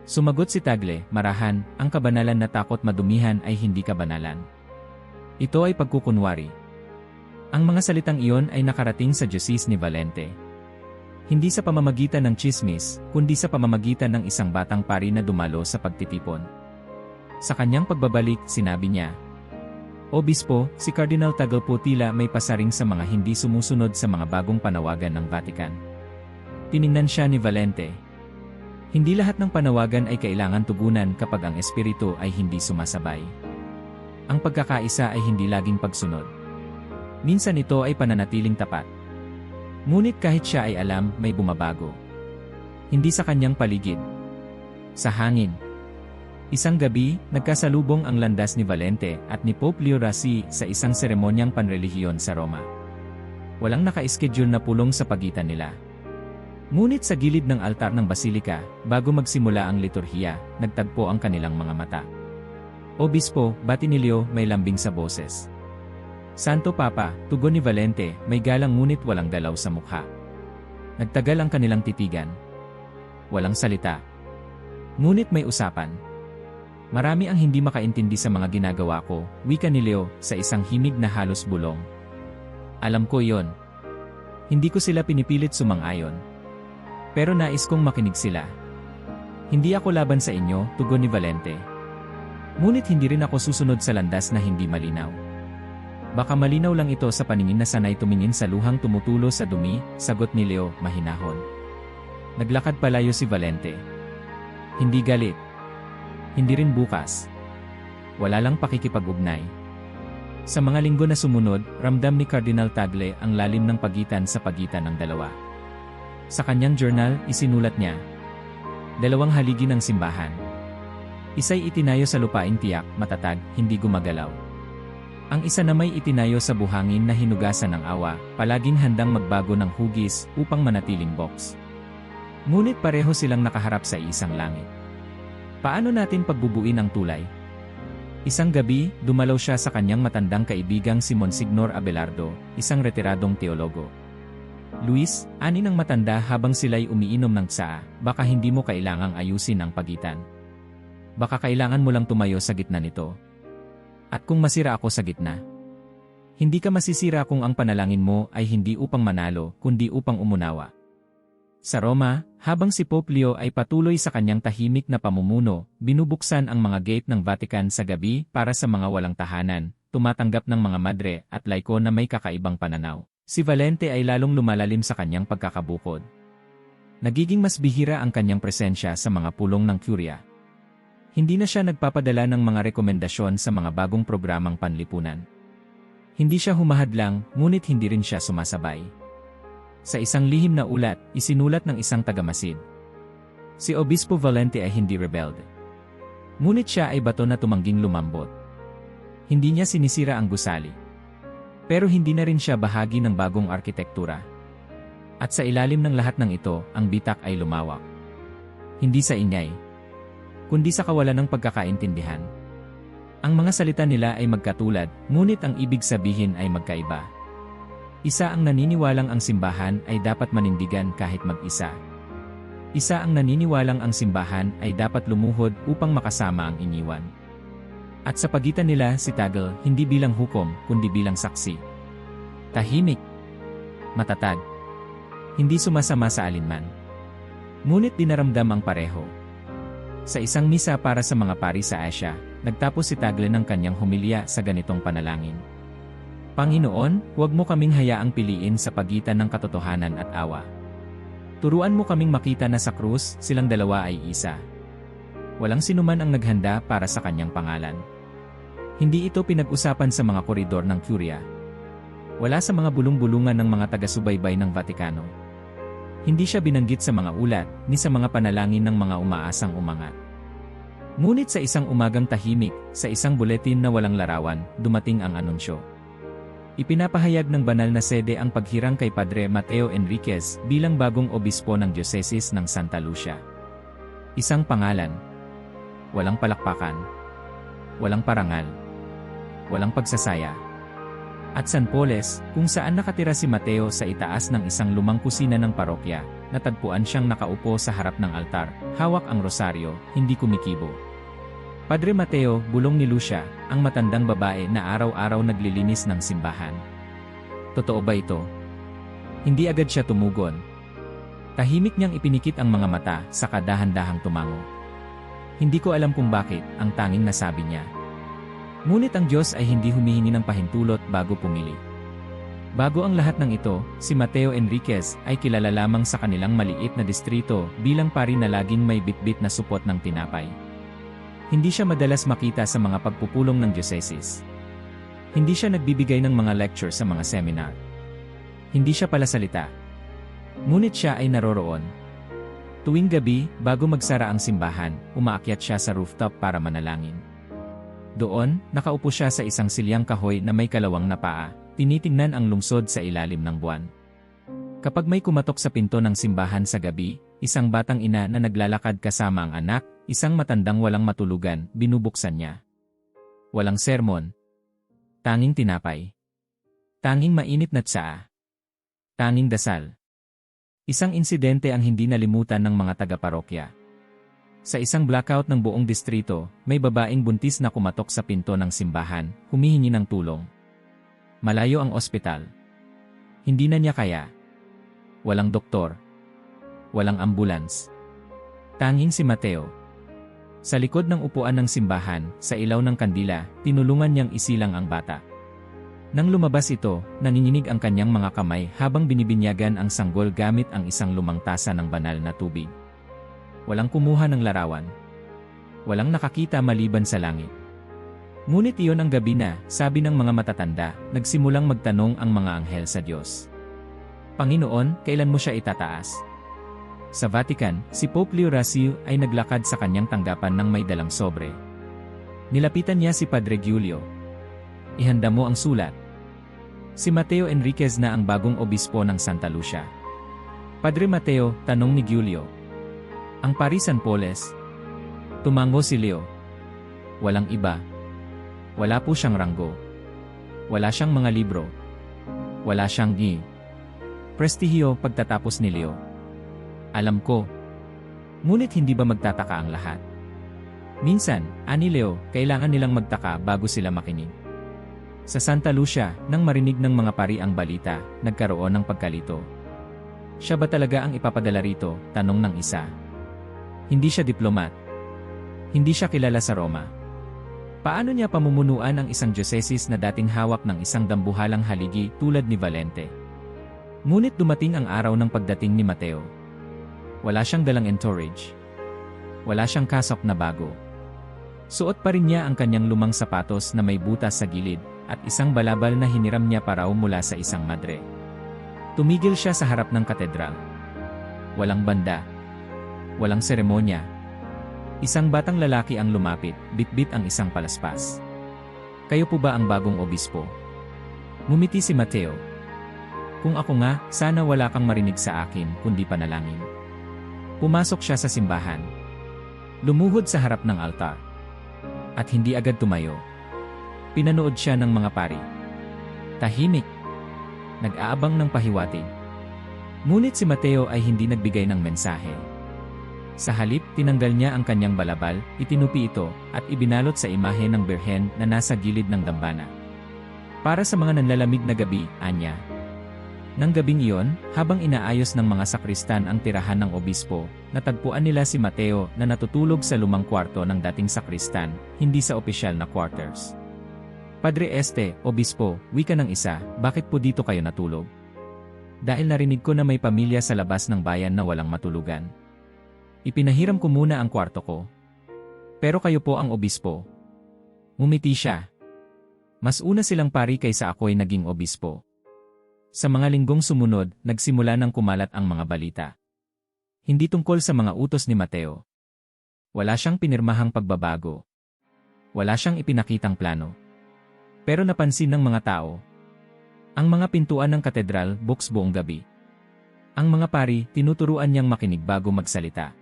Sumagot si Tagle, marahan, ang kabanalan na takot madumihan ay hindi kabanalan. Ito ay pagkukunwari. Ang mga salitang iyon ay nakarating sa diocese ni Valente. Hindi sa pamamagitan ng tsismis, kundi sa pamamagitan ng isang batang pari na dumalo sa pagtitipon. Sa kanyang pagbabalik, sinabi niya, Obispo, si Cardinal Tagle po tila may pasaring sa mga hindi sumusunod sa mga bagong panawagan ng Vatican. Tiningnan siya ni Valente. Hindi lahat ng panawagan ay kailangan tugunan kapag ang espiritu ay hindi sumasabay. Ang pagkakaisa ay hindi laging pagsunod. Minsan ito ay pananatiling tapat. Ngunit kahit siya ay alam, may bumabago. Hindi sa kanyang paligid. Sa hangin. Isang gabi, nagkasalubong ang landas ni Valente at ni Pope Leo XIII sa isang seremonyang panrelihiyon sa Roma. Walang naka-schedule na pulong sa pagitan nila. Ngunit sa gilid ng altar ng basilika, bago magsimula ang liturhiya, nagtagpo ang kanilang mga mata. Obispo, bati ni Leo, may lambing sa boses. Santo Papa, tugon ni Valente, may galang ngunit walang galaw sa mukha. Nagtagal ang kanilang titigan. Walang salita. Ngunit may usapan. Marami ang hindi makaintindi sa mga ginagawa ko, wika ni Leo, sa isang himig na halos bulong. Alam ko yon. Hindi ko sila pinipilit sumang-ayon. Pero nais kong makinig sila. Hindi ako laban sa inyo, tugon ni Valente. Ngunit hindi rin ako susunod sa landas na hindi malinaw. Baka malinaw lang ito sa paningin na sanay tumingin sa luhang tumutulo sa dumi, sagot ni Leo, mahinahon. Naglakad palayo si Valente. Hindi galit. Hindi rin bukas. Wala lang pakikipag-ugnay. Sa mga linggo na sumunod, ramdam ni Cardinal Tagle ang lalim ng pagitan sa pagitan ng dalawa. Sa kanyang journal, isinulat niya, 2 haligi ng simbahan. Isa'y itinayo sa lupaing tiyak, matatag, hindi gumagalaw. Ang isa namay itinayo sa buhangin na hinugasan ng awa, palaging handang magbago ng hugis upang manatiling box. Ngunit pareho silang nakaharap sa isang langit. Paano natin pagbubuin ang tulay? Isang gabi, dumalaw siya sa kanyang matandang kaibigang si Monsignor Abelardo, isang retiradong teologo. Luis, ani ng matanda habang sila'y umiinom ng tsaa, baka hindi mo kailangang ayusin ang pagitan. Baka kailangan mo lang tumayo sa gitna nito. At kung masira ako sa gitna, hindi ka masisira kung ang panalangin mo ay hindi upang manalo, kundi upang umunawa. Sa Roma, habang si Pope Leo ay patuloy sa kanyang tahimik na pamumuno, binubuksan ang mga gate ng Vatican sa gabi para sa mga walang tahanan, tumatanggap ng mga madre at laiko na may kakaibang pananaw. Si Valente ay lalong lumalalim sa kanyang pagkakabukod. Nagiging mas bihira ang kanyang presensya sa mga pulong ng Curia. Hindi na siya nagpapadala ng mga rekomendasyon sa mga bagong programang panlipunan. Hindi siya humahadlang, ngunit hindi rin siya sumasabay. Sa isang lihim na ulat, isinulat ng isang tagamasid. Si Obispo Valente ay hindi rebelde. Ngunit siya ay bato na tumangging lumambot. Hindi niya sinisira ang gusali. Pero hindi na rin siya bahagi ng bagong arkitektura. At sa ilalim ng lahat ng ito, ang bitak ay lumawak. Hindi sa ingay, kundi sa kawalan ng pagkakaintindihan. Ang mga salita nila ay magkatulad, ngunit ang ibig sabihin ay magkaiba. Isa ang naniniwalang ang simbahan ay dapat manindigan kahit mag-isa. Isa ang naniniwalang ang simbahan ay dapat lumuhod upang makasama ang iniwan. At sa pagitan nila si Tagle hindi bilang hukom kundi bilang saksi. Tahimik, matatag, hindi sumasama sa alinman. Ngunit dinaramdam ang pareho. Sa isang misa para sa mga pari sa Asia, nagtapos si Tagle ng kanyang humilya sa ganitong panalangin. Panginoon, huwag mo kaming hayaang piliin sa pagitan ng katotohanan at awa. Turuan mo kaming makita na sa krus, silang dalawa ay isa. Walang sinuman ang naghanda para sa kanyang pangalan. Hindi ito pinag-usapan sa mga koridor ng Curia. Wala sa mga bulong-bulungan ng mga taga-subaybay ng Vatikano. Hindi siya binanggit sa mga ulat, ni sa mga panalangin ng mga umaasang umangat. Ngunit sa isang umagang tahimik, sa isang buletin na walang larawan, dumating ang anunsyo. Ipinapahayag ng banal na sede ang paghirang kay Padre Mateo Enriquez bilang bagong obispo ng Diocese ng Santa Lucia. Isang pangalan. Walang palakpakan. Walang parangal. Walang pagsasaya. At San Poles, kung saan nakatira si Mateo sa itaas ng isang lumang kusina ng parokya, natagpuan siyang nakaupo sa harap ng altar, hawak ang rosaryo, hindi kumikibo. Padre Mateo, bulong ni Lucia, ang matandang babae na araw-araw naglilinis ng simbahan. Totoo ba ito? Hindi agad siya tumugon. Tahimik niyang ipinikit ang mga mata, saka dahan-dahang tumango. Hindi ko alam kung bakit, ang tanging nasabi niya. Ngunit ang Diyos ay hindi humihingi ng pahintulot bago pumili. Bago ang lahat ng ito, si Mateo Enriquez ay kilala lamang sa kanilang maliit na distrito bilang pari na laging may bitbit na supot ng tinapay. Hindi siya madalas makita sa mga pagpupulong ng diocese. Hindi siya nagbibigay ng mga lecture sa mga seminar. Hindi siya palasalita. Ngunit siya ay naroroon. Tuwing gabi, bago magsara ang simbahan, umaakyat siya sa rooftop para manalangin. Doon, nakaupo siya sa isang silyang kahoy na may kalawang na paa, tinitingnan ang lungsod sa ilalim ng buwan. Kapag may kumatok sa pinto ng simbahan sa gabi, isang batang ina na naglalakad kasama ang anak, isang matandang walang matulugan, binubuksan niya. Walang sermon. Tanging tinapay. Tanging mainit na tsaa. Tanging dasal. Isang insidente ang hindi nalimutan ng mga taga-parokya. Sa isang blackout ng buong distrito, may babaeng buntis na kumatok sa pinto ng simbahan, humihingi ng tulong. Malayo ang ospital. Hindi na niya kaya. Walang doktor. Walang ambulans. Tanging si Mateo. Sa likod ng upuan ng simbahan, sa ilaw ng kandila, tinulungan niyang isilang ang bata. Nang lumabas ito, nanginginig ang kanyang mga kamay habang binibinyagan ang sanggol gamit ang isang lumang tasa ng banal na tubig. Walang kumuha ng larawan. Walang nakakita maliban sa langit. Ngunit iyon ang gabi na, sabi ng mga matatanda, nagsimulang magtanong ang mga anghel sa Diyos. Panginoon, kailan mo siya itataas? Sa Vatican, si Pope Leo XIII ay naglakad sa kanyang tanggapan ng may dalang sobre. Nilapitan niya si Padre Giulio. Ihanda mo ang sulat. Si Mateo Enriquez na ang bagong obispo ng Santa Lucia. Padre Mateo, tanong ni Giulio. Ang pari San Poles. Tumango si Leo. Walang iba. Wala po siyang ranggo. Wala siyang mga libro. Wala siyang prestihiyo pagtatapos ni Leo. Alam ko. Ngunit hindi ba magtataka ang lahat? Minsan, ani Leo, kailangan nilang magtaka bago sila makinig. Sa Santa Lucia, nang marinig ng mga pari ang balita, nagkaroon ng pagkalito. Siya ba talaga ang ipapadala rito? Tanong ng isa. Hindi siya diplomat. Hindi siya kilala sa Roma. Paano niya pamumunuan ang isang diocese na dating hawak ng isang dambuhalang haligi tulad ni Valente? Ngunit dumating ang araw ng pagdating ni Mateo. Wala siyang dalang entourage. Wala siyang kasok na bago. Suot pa rin niya ang kanyang lumang sapatos na may butas sa gilid at isang balabal na hiniram niya pa raw mula sa isang madre. Tumigil siya sa harap ng katedral. Walang banda. Walang seremonya. Isang batang lalaki ang lumapit, bitbit ang isang palaspas. Kayo po ba ang bagong obispo? Ngumiti si Mateo. Kung ako nga, sana wala kang marinig sa akin kundi panalangin. Pumasok siya sa simbahan. Lumuhod sa harap ng altar. At hindi agad tumayo. Pinanood siya ng mga pari. Tahimik. Nag-aabang ng pahiwatig. Ngunit si Mateo ay hindi nagbigay ng mensahe. Sa halip, tinanggal niya ang kanyang balabal, itinupi ito, at ibinalot sa imahe ng Birhen na nasa gilid ng dambana. Para sa mga nanlalamig na gabi, anya. Nang gabing iyon, habang inaayos ng mga sakristan ang tirahan ng obispo, natagpuan nila si Mateo na natutulog sa lumang kwarto ng dating sakristan, hindi sa opisyal na quarters. Padre Obispo, wika ng isa, bakit po dito kayo natulog? Dahil narinig ko na may pamilya sa labas ng bayan na walang matulugan. Ipinahiram ko muna ang kwarto ko. Pero kayo po ang obispo. Ngumiti siya. Mas una silang pari kaysa ako'y naging obispo. Sa mga linggong sumunod, nagsimula ng kumalat ang mga balita. Hindi tungkol sa mga utos ni Mateo. Wala siyang pinirmahang pagbabago. Wala siyang ipinakitang plano. Pero napansin ng mga tao. Ang mga pintuan ng katedral bukas buong gabi. Ang mga pari, tinuturuan niyang makinig bago magsalita.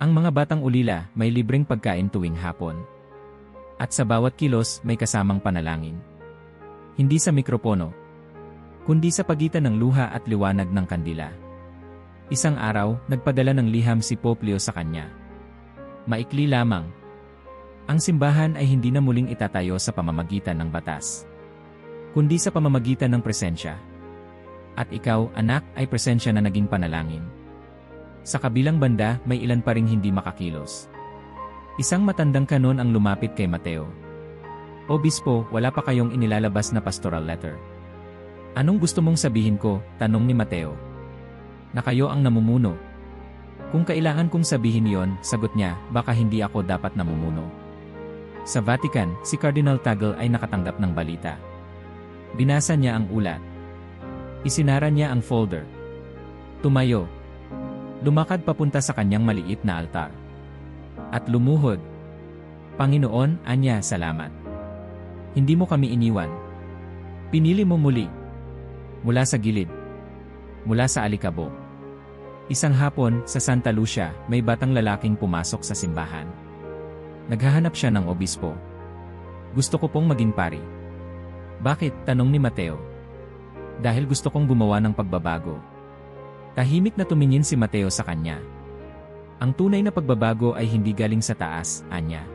Ang mga batang ulila, may libreng pagkain tuwing hapon. At sa bawat kilos, may kasamang panalangin. Hindi sa mikropono, kundi sa pagitan ng luha at liwanag ng kandila. Isang araw, nagpadala ng liham si Pope Leo sa kanya. Maikli lamang. Ang simbahan ay hindi na muling itatayo sa pamamagitan ng batas, kundi sa pamamagitan ng presensya. At ikaw, anak, ay presensya na naging panalangin. Sa kabilang banda, may ilan pa ring hindi makakilos. Isang matandang kanon ang lumapit kay Mateo. Obispo, wala pa kayong inilalabas na pastoral letter. Anong gusto mong sabihin ko? Tanong ni Mateo. Na kayo ang namumuno. Kung kailangan kong sabihin yon, sagot niya, baka hindi ako dapat namumuno. Sa Vatican, si Cardinal Tagle ay nakatanggap ng balita. Binasa niya ang ulat. Isinara niya ang folder. Tumayo. Lumakad papunta sa kanyang maliit na altar. At lumuhod. Panginoon, anya, salamat. Hindi mo kami iniwan. Pinili mo muli. Mula sa gilid. Mula sa alikabok. Isang hapon, sa Santa Lucia, may batang lalaking pumasok sa simbahan. Naghahanap siya ng obispo. Gusto ko pong maging pari. Bakit? Tanong ni Mateo. Dahil gusto kong gumawa ng pagbabago. Tahimik na tumingin si Mateo sa kanya. Ang tunay na pagbabago ay hindi galing sa taas, anya.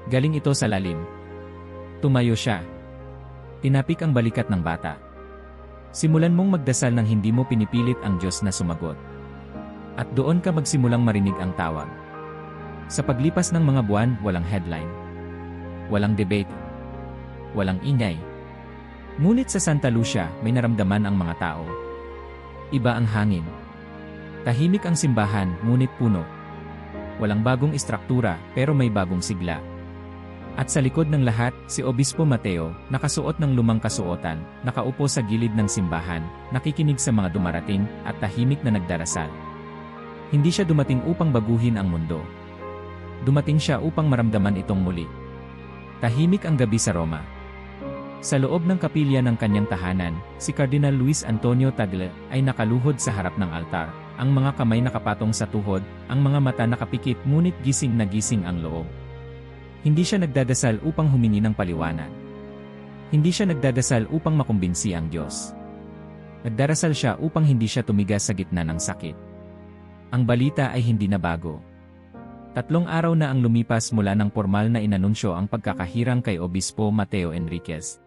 Galing ito sa lalim. Tumayo siya. Tinapik ang balikat ng bata. Simulan mong magdasal nang hindi mo pinipilit ang Diyos na sumagot. At doon ka magsimulang marinig ang tawag. Sa paglipas ng mga buwan, walang headline. Walang debate. Walang ingay. Ngunit sa Santa Lucia, may naramdaman ang mga tao. Iba ang hangin. Tahimik ang simbahan, ngunit puno. Walang bagong istruktura, pero may bagong sigla. At sa likod ng lahat, si Obispo Mateo, nakasuot ng lumang kasuotan, nakaupo sa gilid ng simbahan, nakikinig sa mga dumarating, at tahimik na nagdarasal. Hindi siya dumating upang baguhin ang mundo. Dumating siya upang maramdaman itong muli. Tahimik ang gabi sa Roma. Sa loob ng kapilya ng kanyang tahanan, si Cardinal Luis Antonio Tagle ay nakaluhod sa harap ng altar, ang mga kamay nakapatong sa tuhod, ang mga mata nakapikit ngunit gising na gising ang loob. Hindi siya nagdadasal upang humingi ng paliwanag. Hindi siya nagdadasal upang makumbinsi ang Diyos. Nagdarasal siya upang hindi siya tumigas sa gitna ng sakit. Ang balita ay hindi na bago. 3 araw na ang lumipas mula ng formal na inanunsyo ang pagkakahirang kay Obispo Mateo Enriquez.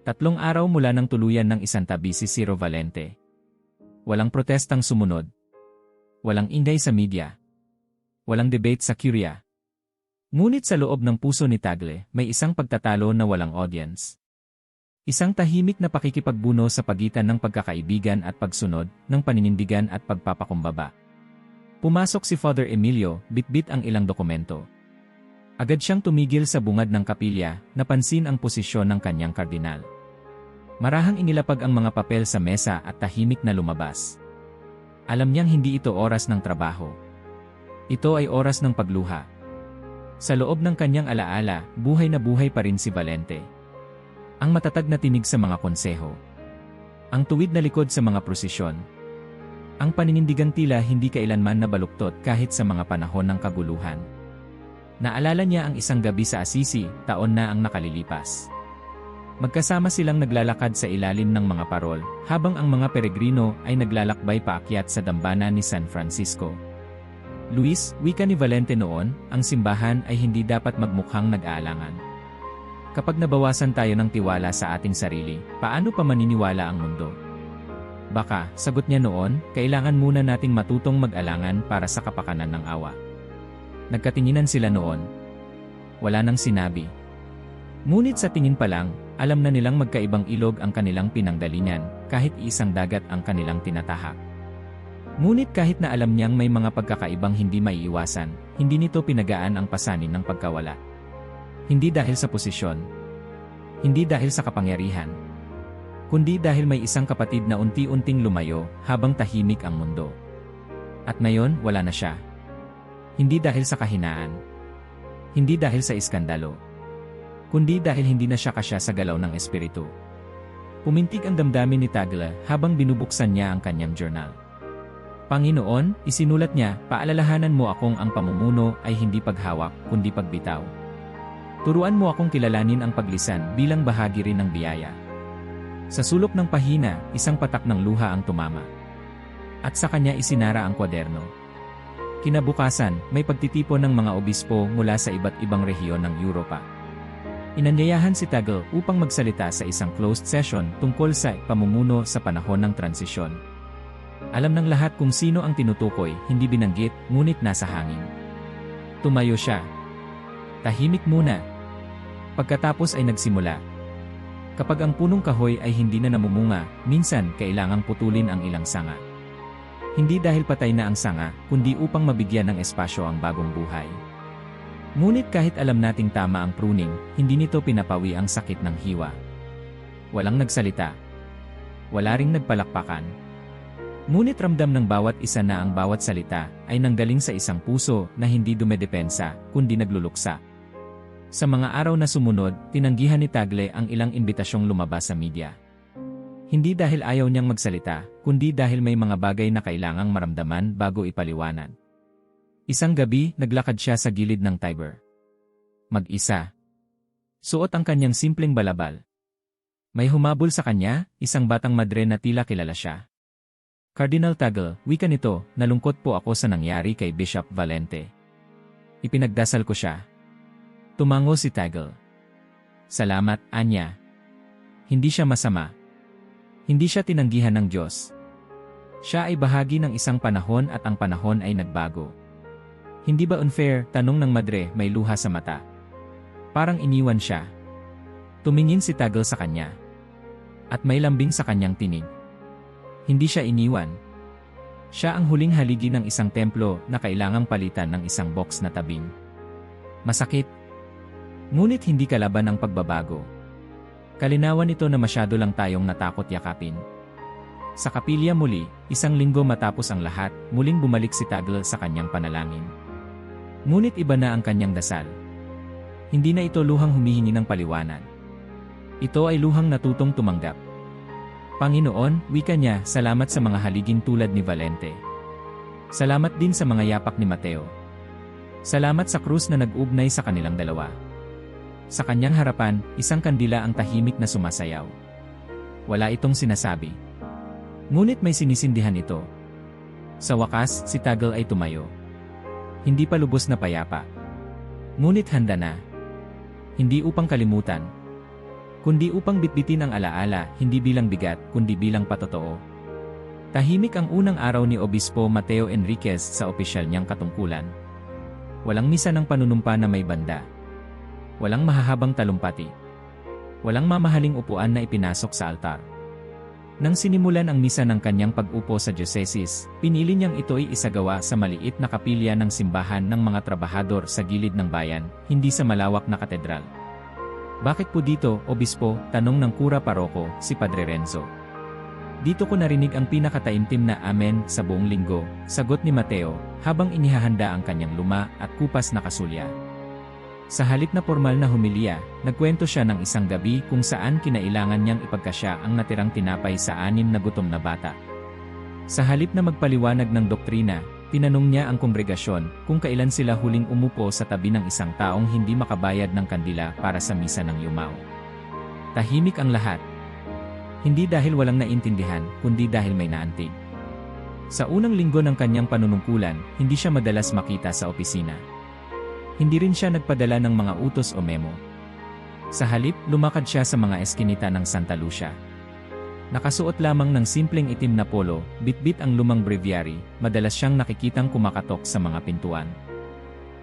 3 araw mula ng tuluyan ng isantabi si Ciro Valente. Walang protestang sumunod. Walang ingay sa media. Walang debate sa Curia. Ngunit sa loob ng puso ni Tagle, may isang pagtatalo na walang audience. Isang tahimik na pakikipagbuno sa pagitan ng pagkakaibigan at pagsunod, ng paninindigan at pagpapakumbaba. Pumasok si Father Emilio, bitbit ang ilang dokumento. Agad siyang tumigil sa bungad ng kapilya, napansin ang posisyon ng kanyang kardinal. Marahang inilapag ang mga papel sa mesa at tahimik na lumabas. Alam niyang hindi ito oras ng trabaho. Ito ay oras ng pagluha. Sa loob ng kanyang alaala, buhay na buhay pa rin si Valente. Ang matatag na tinig sa mga konseho. Ang tuwid na likod sa mga prosesyon. Ang paninindigang tila hindi kailanman nabaluktot kahit sa mga panahon ng kaguluhan. Naalala niya ang isang gabi sa Assisi, taon na ang nakalilipas. Magkasama silang naglalakad sa ilalim ng mga parol, habang ang mga peregrino ay naglalakbay paakyat sa dambana ni San Francisco. Luis, wika ni Valente noon, ang simbahan ay hindi dapat magmukhang nag-aalangan. Kapag nabawasan tayo ng tiwala sa ating sarili, paano pa maniniwala ang mundo? Baka, sagot niya noon, kailangan muna nating matutong mag-alangan para sa kapakanan ng awa. Nagkatinginan sila noon. Wala nang sinabi. Ngunit sa tingin pa lang, alam na nilang magkaibang ilog ang kanilang pinanggalingan, kahit isang dagat ang kanilang tinatahak. Ngunit kahit na alam niyang may mga pagkakaibang hindi maiiwasan, hindi nito pinagaan ang pasanin ng pagkawala. Hindi dahil sa posisyon. Hindi dahil sa kapangyarihan. Kundi dahil may isang kapatid na unti-unting lumayo habang tahimik ang mundo. At ngayon, wala na siya. Hindi dahil sa kahinaan. Hindi dahil sa iskandalo. Kundi dahil hindi na siya kasya sa galaw ng espiritu. Pumintig ang damdamin ni Tagle habang binubuksan niya ang kanyang journal. Panginoon, isinulat niya, paalalahanan mo akong ang pamumuno ay hindi paghawak, kundi pagbitaw. Turuan mo akong kilalanin ang paglisan bilang bahagi rin ng biyaya. Sa sulok ng pahina, isang patak ng luha ang tumama. At sa kanya isinara ang kwaderno. Kinabukasan, may pagtitipon ng mga obispo mula sa iba't ibang rehiyon ng Europa. Inanyayahan si Tagle upang magsalita sa isang closed session tungkol sa pamumuno sa panahon ng transisyon. Alam ng lahat kung sino ang tinutukoy, hindi binanggit, ngunit nasa hangin. Tumayo siya. Tahimik muna. Pagkatapos ay nagsimula. Kapag ang punong kahoy ay hindi na namumunga, minsan kailangang putulin ang ilang sanga. Hindi dahil patay na ang sanga, kundi upang mabigyan ng espasyo ang bagong buhay. Ngunit kahit alam nating tama ang pruning, hindi nito pinapawi ang sakit ng hiwa. Walang nagsalita. Wala ring nagpalakpakan. Ngunit ramdam ng bawat isa na ang bawat salita ay nanggaling sa isang puso na hindi dumedepensa, kundi nagluluksa. Sa mga araw na sumunod, tinanggihan ni Tagle ang ilang imbitasyong lumabas sa media. Hindi dahil ayaw niyang magsalita, kundi dahil may mga bagay na kailangang maramdaman bago ipaliwanag. Isang gabi, naglakad siya sa gilid ng Tiber. Mag-isa. Suot ang kanyang simpleng balabal. May humabol sa kanya, isang batang madre na tila kilala siya. Cardinal Tagle, wika nito, nalungkot po ako sa nangyari kay Bishop Valente. Ipinagdasal ko siya. Tumango si Tagle. Salamat, Anya. Hindi siya masama. Hindi siya tinanggihan ng Diyos. Siya ay bahagi ng isang panahon at ang panahon ay nagbago. Hindi ba unfair, tanong ng madre, may luha sa mata. Parang iniwan siya. Tumingin si Tagle sa kanya. At may lambing sa kanyang tinig. Hindi siya iniwan. Siya ang huling haligi ng isang templo na kailangang palitan ng isang box na tabing. Masakit. Ngunit hindi kalaban ang pagbabago. Kalinawan ito na masyado lang tayong natakot yakapin. Sa kapilya muli, isang linggo matapos ang lahat, muling bumalik si Tagle sa kanyang panalangin. Ngunit iba na ang kanyang dasal. Hindi na ito luhang humihingi ng paliwanag. Ito ay luhang natutong tumanggap. Panginoon, wika niya, salamat sa mga haliging tulad ni Valente. Salamat din sa mga yapak ni Mateo. Salamat sa krus na nag-ugnay sa kanilang dalawa. Sa kanyang harapan, isang kandila ang tahimik na sumasayaw. Wala itong sinasabi. Ngunit may sinisindihan ito. Sa wakas, si Tagle ay tumayo. Hindi pa lubos na payapa. Ngunit handa na. Hindi upang kalimutan. Kundi upang bitbitin ang alaala, hindi bilang bigat, kundi bilang patotoo. Tahimik ang unang araw ni Obispo Mateo Enriquez sa opisyal niyang katungkulan. Walang misa ng panunumpa na may banda. Walang mahahabang talumpati. Walang mamahaling upuan na ipinasok sa altar. Nang sinimulan ang misa ng kanyang pag-upo sa diocese, pinili niyang ito'y isagawa sa maliit na kapilya ng simbahan ng mga trabahador sa gilid ng bayan, hindi sa malawak na katedral. Bakit po dito, Obispo? Tanong ng kura paroko, si Padre Renzo. Dito ko narinig ang pinakataimtim na amen sa buong linggo, sagot ni Mateo, habang inihahanda ang kanyang luma at kupas na kasulya. Sa halip na formal na humilya, nagkwento siya ng isang gabi kung saan kinailangan niyang ipagkasya ang natirang tinapay sa 6 na gutom na bata. Sa halip na magpaliwanag ng doktrina, tinanong niya ang kongregasyon kung kailan sila huling umupo sa tabi ng isang taong hindi makabayad ng kandila para sa misa ng yumao. Tahimik ang lahat. Hindi dahil walang naintindihan, kundi dahil may naantig. Sa unang linggo ng kanyang panunungkulan, hindi siya madalas makita sa opisina. Hindi rin siya nagpadala ng mga utos o memo. Sa halip, lumakad siya sa mga eskinita ng Santa Lucia. Nakasuot lamang ng simpleng itim na polo, bitbit ang lumang breviary, madalas siyang nakikitang kumakatok sa mga pintuan.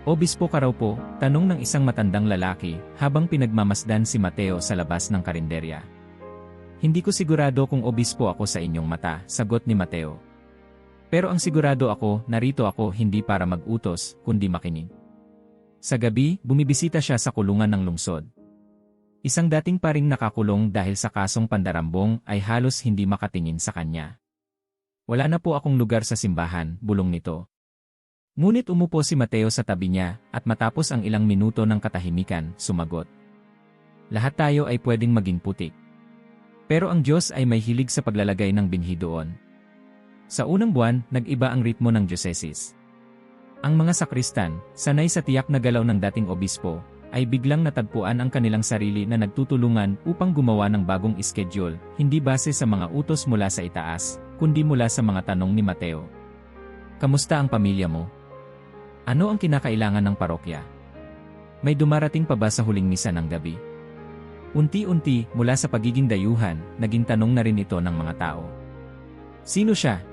Obispo ka raw po, tanong ng isang matandang lalaki, habang pinagmamasdan si Mateo sa labas ng karinderya. Hindi ko sigurado kung obispo ako sa inyong mata, sagot ni Mateo. Pero ang sigurado ako, narito ako hindi para mag-utos, kundi makinig. Sa gabi, bumibisita siya sa kulungan ng lungsod. Isang dating paring nakakulong dahil sa kasong pandarambong ay halos hindi makatingin sa kanya. Wala na po akong lugar sa simbahan, bulong nito. Ngunit umupo si Mateo sa tabi niya, at matapos ang ilang minuto ng katahimikan, sumagot. Lahat tayo ay pwedeng maging putik. Pero ang Diyos ay may hilig sa paglalagay ng binhi doon. Sa unang buwan, nag-iba ang ritmo ng diocese. Ang mga sakristan, sanay sa tiyak na galaw ng dating obispo, ay biglang natagpuan ang kanilang sarili na nagtutulungan upang gumawa ng bagong schedule, hindi base sa mga utos mula sa itaas, kundi mula sa mga tanong ni Mateo. Kamusta ang pamilya mo? Ano ang kinakailangan ng parokya? May dumarating pa ba sa huling misa ng gabi? Unti-unti, mula sa pagiging dayuhan, naging tanong na rin ito ng mga tao. Sino siya?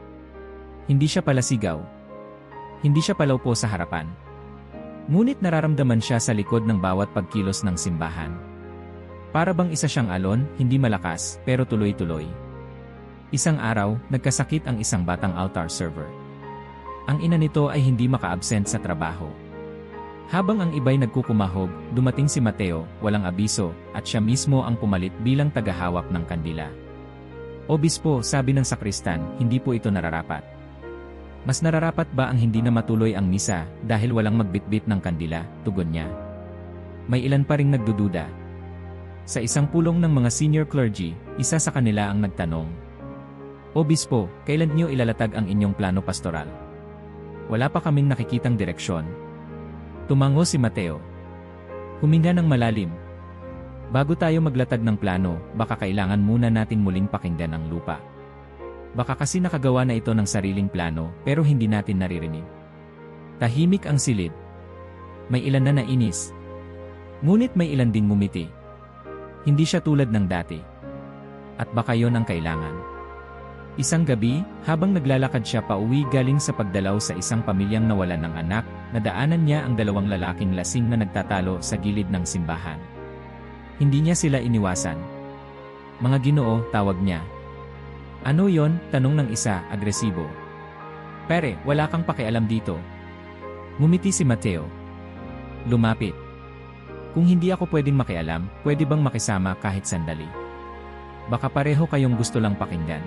Hindi siya pala sigaw. Hindi siya palaupo sa harapan. Ngunit nararamdaman siya sa likod ng bawat pagkilos ng simbahan. Para bang isa siyang alon, hindi malakas, pero tuloy-tuloy. Isang araw, nagkasakit ang isang batang altar server. Ang ina nito ay hindi maka-absent sa trabaho. Habang ang iba'y nagkukumahog, dumating si Mateo, walang abiso, at siya mismo ang pumalit bilang tagahawak ng kandila. Obispo, sabi ng sakristan, hindi po ito nararapat. Mas nararapat ba ang hindi na matuloy ang misa dahil walang magbitbit ng kandila, tugon niya. May ilan pa ring nagdududa. Sa isang pulong ng mga senior clergy, isa sa kanila ang nagtanong. Obispo, kailan niyo ilalatag ang inyong plano pastoral? Wala pa kaming nakikitang direksyon. Tumango si Mateo. Huminga ng malalim. Bago tayo maglatag ng plano, baka kailangan muna nating muling pakinggan ang lupa. Baka kasi nakagawa na ito ng sariling plano pero hindi natin naririnig. Tahimik ang silid. May ilan na nainis. Ngunit may ilan ding ngumiti. Hindi siya tulad ng dati. At baka yon ang kailangan. Isang gabi, habang naglalakad siya pauwi galing sa pagdalaw sa isang pamilyang nawalan ng anak, nadaanan niya ang 2 lalaking lasing na nagtatalo sa gilid ng simbahan. Hindi niya sila iniwasan. Mga Ginoo, tawag niya. Ano yon? Tanong ng isa, agresibo. Pere, wala kang pakialam dito. Ngumiti si Mateo. Lumapit. Kung hindi ako pwedeng makialam, pwede bang makisama kahit sandali? Baka pareho kayong gusto lang pakinggan.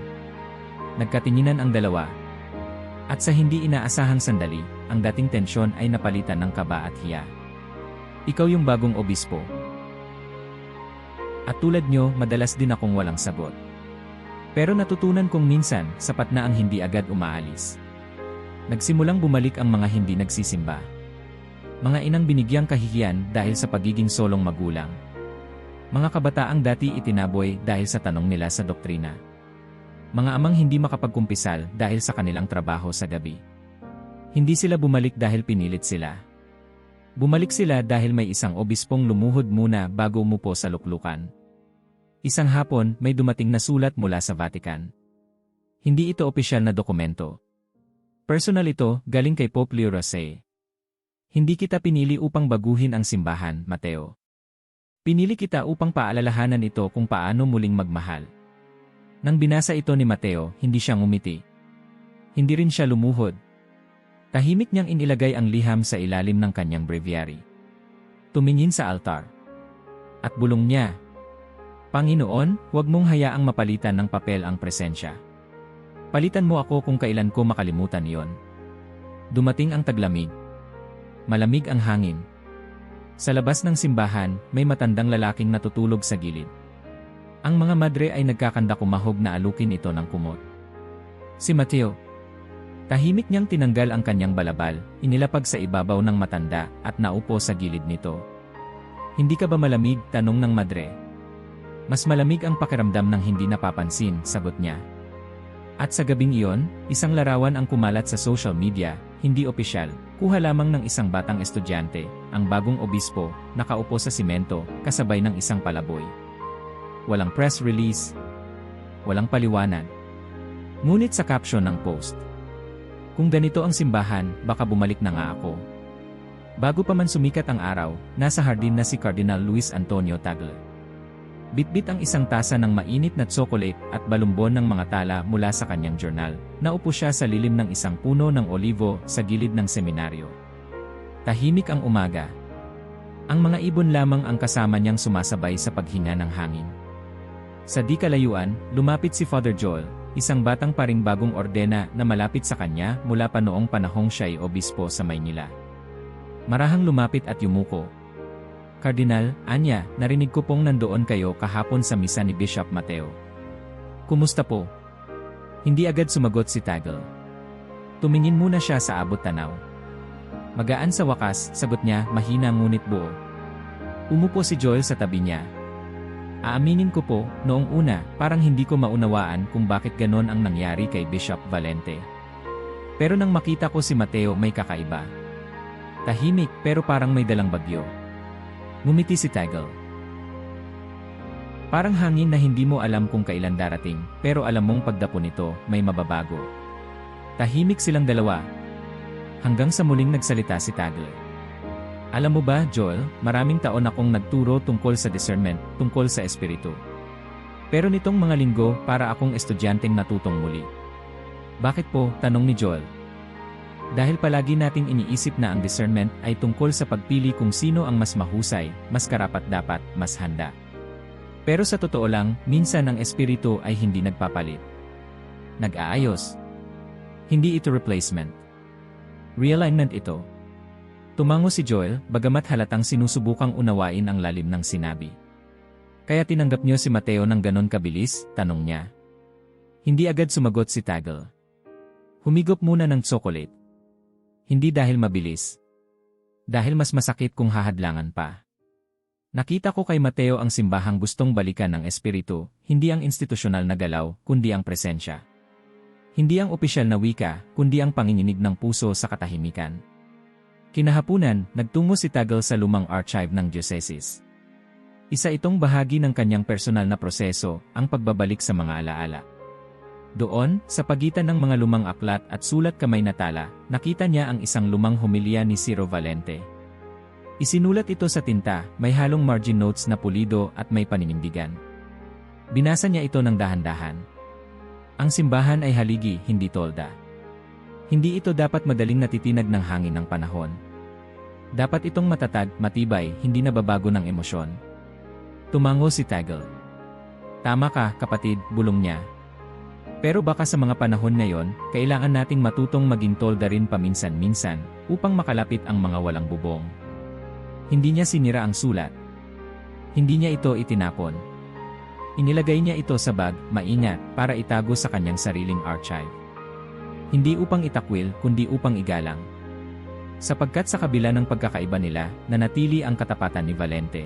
Nagkatinginan ang dalawa. At sa hindi inaasahang sandali, ang dating tensyon ay napalitan ng kaba at hiya. Ikaw yung bagong obispo. At tulad nyo, madalas din akong walang sagot. Pero natutunan kong minsan, sapat na ang hindi agad umaalis. Nagsimulang bumalik ang mga hindi nagsisimba. Mga inang binigyang kahihiyan dahil sa pagiging solong magulang. Mga kabataang dati itinaboy dahil sa tanong nila sa doktrina. Mga amang hindi makapagkumpisal dahil sa kanilang trabaho sa gabi. Hindi sila bumalik dahil pinilit sila. Bumalik sila dahil may isang obispong lumuhod muna bago umupo sa luklukan. Isang hapon, may dumating na sulat mula sa Vatican. Hindi ito opisyal na dokumento. Personal ito, galing kay Pope Leo XVI. Hindi kita pinili upang baguhin ang simbahan, Mateo. Pinili kita upang paalalahanan ito kung paano muling magmahal. Nang binasa ito ni Mateo, hindi siya ngumiti. Hindi rin siya lumuhod. Tahimik niyang inilagay ang liham sa ilalim ng kanyang breviary. Tumingin sa altar. At bulong niya, Panginoon, huwag mong hayaang mapalitan ng papel ang presensya. Palitan mo ako kung kailan ko makalimutan iyon. Dumating ang taglamig. Malamig ang hangin. Sa labas ng simbahan, may matandang lalaking natutulog sa gilid. Ang mga madre ay nagkakanda kumahog na alukin ito ng kumot. Si Mateo. Tahimik niyang tinanggal ang kanyang balabal, inilapag sa ibabaw ng matanda, at naupo sa gilid nito. Hindi ka ba malamig? Tanong ng madre. Mas malamig ang pakiramdam ng hindi napapansin, sagot niya. At sa gabing iyon, isang larawan ang kumalat sa social media, hindi opisyal, kuha lamang ng isang batang estudyante, ang bagong obispo, nakaupo sa simento, kasabay ng isang palaboy. Walang press release, walang paliwanag. Ngunit sa caption ng post, kung ganito ang simbahan, baka bumalik na nga ako. Bago pa man sumikat ang araw, nasa hardin na si Cardinal Luis Antonio Tagle. Bitbit ang isang tasa ng mainit na tsokolate at balumbon ng mga tala mula sa kanyang journal. Naupo siya sa lilim ng isang puno ng olivo sa gilid ng seminaryo. Tahimik ang umaga. Ang mga ibon lamang ang kasama niyang sumasabay sa paghinga ng hangin. Sa di kalayuan, lumapit si Father Joel, isang batang paring bagong ordena na malapit sa kanya mula pa noong panahong siya'y obispo sa Maynila. Marahang lumapit at yumuko. Kardinal, anya, narinig ko pong nandoon kayo kahapon sa misa ni Bishop Mateo. Kumusta po? Hindi agad sumagot si Tagle. Tumingin muna siya sa abot tanaw. Magaan sa wakas, sagot niya, mahina ngunit buo. Umupo si Joel sa tabi niya. Aaminin ko po, noong una, parang hindi ko maunawaan kung bakit ganon ang nangyari kay Bishop Valente. Pero nang makita ko si Mateo may kakaiba. Tahimik pero parang may dalang bagyo. Ngumiti si Tagle. Parang hangin na hindi mo alam kung kailan darating, pero alam mong pagdapo nito, may mababago. Tahimik silang dalawa. Hanggang sa muling nagsalita si Tagle. Alam mo ba, Joel, maraming taon akong nagturo tungkol sa discernment, tungkol sa espiritu. Pero nitong mga linggo, para akong estudyanteng natutong muli. Bakit po? Tanong ni Joel. Dahil palagi nating iniisip na ang discernment ay tungkol sa pagpili kung sino ang mas mahusay, mas karapat-dapat, mas handa. Pero sa totoo lang, minsan ang espiritu ay hindi nagpapalit. Nag-aayos. Hindi ito replacement. Realignment ito. Tumango si Joel, bagamat halatang sinusubukang unawain ang lalim ng sinabi. Kaya tinanggap niyo si Mateo ng ganon kabilis? Tanong niya. Hindi agad sumagot si Tagle. Humigop muna ng tsokolate. Hindi dahil mabilis. Dahil mas masakit kung hahadlangan pa. Nakita ko kay Mateo ang simbahang gustong balikan ng espiritu, hindi ang institusyonal na galaw, kundi ang presensya. Hindi ang opisyal na wika, kundi ang panginginig ng puso sa katahimikan. Kinahapunan, nagtungo si Tagle sa lumang archive ng diocese. Isa itong bahagi ng kanyang personal na proseso, ang pagbabalik sa mga alaala. Doon, sa pagitan ng mga lumang aklat at sulat kamay na tala, nakita niya ang isang lumang homilya ni Ciro Valente. Isinulat ito sa tinta, may halong margin notes na pulido at may paninindigan. Binasa niya ito ng dahan-dahan. Ang simbahan ay haligi, hindi tolda. Hindi ito dapat madaling natitinag ng hangin ng panahon. Dapat itong matatag, matibay, hindi nababago ng emosyon. Tumango si Tagle. Tama ka, kapatid, bulong niya. Pero baka sa mga panahon ngayon, kailangan nating matutong maging tolda rin paminsan-minsan, upang makalapit ang mga walang bubong. Hindi niya sinira ang sulat. Hindi niya ito itinapon. Inilagay niya ito sa bag, maingat, para itago sa kanyang sariling archive. Hindi upang itakwil, kundi upang igalang. Sapagkat sa kabila ng pagkakaiba nila, nanatili ang katapatan ni Valente.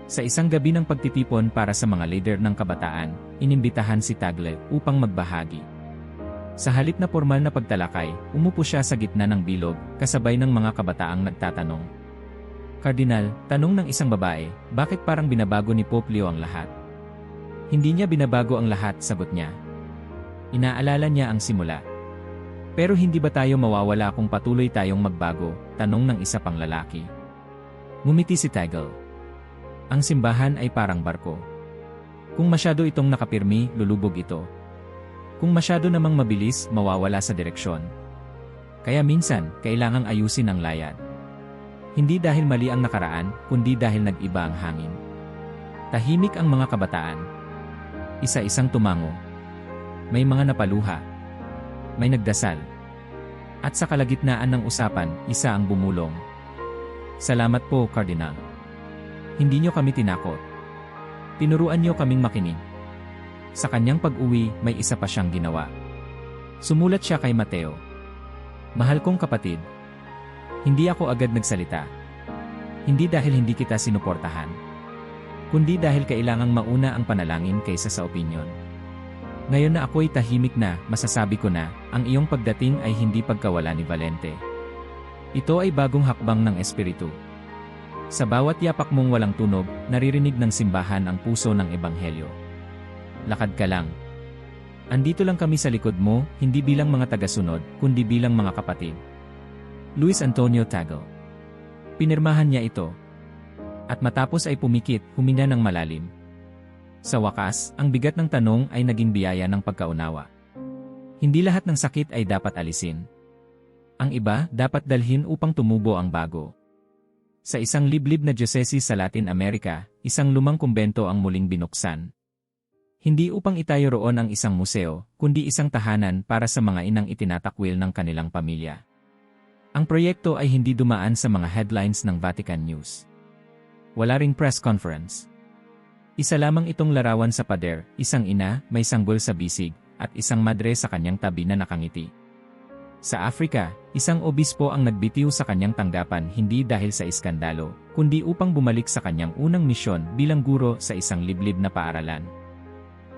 Sa isang gabi ng pagtitipon para sa mga leader ng kabataan, inimbitahan si Tagle upang magbahagi. Sa halip na formal na pagtalakay, umupo siya sa gitna ng bilog, kasabay ng mga kabataang nagtatanong. Kardinal, tanong ng isang babae, bakit parang binabago ni Pope Leo ang lahat? Hindi niya binabago ang lahat, sagot niya. Inaalala niya ang simula. Pero hindi ba tayo mawawala kung patuloy tayong magbago? Tanong ng isa pang lalaki. Ngumiti si Tagle. Ang simbahan ay parang barko. Kung masyado itong nakapirmi, lulubog ito. Kung masyado namang mabilis, mawawala sa direksyon. Kaya minsan, kailangang ayusin ang layad. Hindi dahil mali ang nakaraan, kundi dahil nag-iba ang hangin. Tahimik ang mga kabataan. Isa-isang tumango. May mga napaluha. May nagdasal. At sa kalagitnaan ng usapan, isa ang bumulong. Salamat po, Kardinal. Hindi niyo kami tinakot. Tinuruan niyo kaming makinig. Sa kanyang pag-uwi, may isa pa siyang ginawa. Sumulat siya kay Mateo. Mahal kong kapatid, hindi ako agad nagsalita. Hindi dahil hindi kita sinuportahan, kundi dahil kailangang mauna ang panalangin kaysa sa opinyon. Ngayon na ako'y tahimik na, masasabi ko na, ang iyong pagdating ay hindi pagkawala ni Valente. Ito ay bagong hakbang ng Espiritu. Sa bawat yapak mong walang tunog, naririnig ng simbahan ang puso ng Ebanghelyo. Lakad ka lang. Andito lang kami sa likod mo, hindi bilang mga tagasunod, kundi bilang mga kapatid. Luis Antonio Tagle. Pinirmahan niya ito. At matapos ay pumikit, huminga ng malalim. Sa wakas, ang bigat ng tanong ay naging biyaya ng pagkaunawa. Hindi lahat ng sakit ay dapat alisin. Ang iba, dapat dalhin upang tumubo ang bago. Sa isang liblib na diocese sa Latin America, isang lumang kumbento ang muling binuksan. Hindi upang itayo roon ang isang museo, kundi isang tahanan para sa mga inang itinatakwil ng kanilang pamilya. Ang proyekto ay hindi dumaan sa mga headlines ng Vatican News. Wala ring press conference. Isa lamang itong larawan sa pader, isang ina, may sanggol sa bisig, at isang madre sa kanyang tabi na nakangiti. Sa Africa, isang obispo ang nagbitiw sa kanyang tanggapan hindi dahil sa iskandalo, kundi upang bumalik sa kanyang unang misyon bilang guro sa isang liblib na paaralan.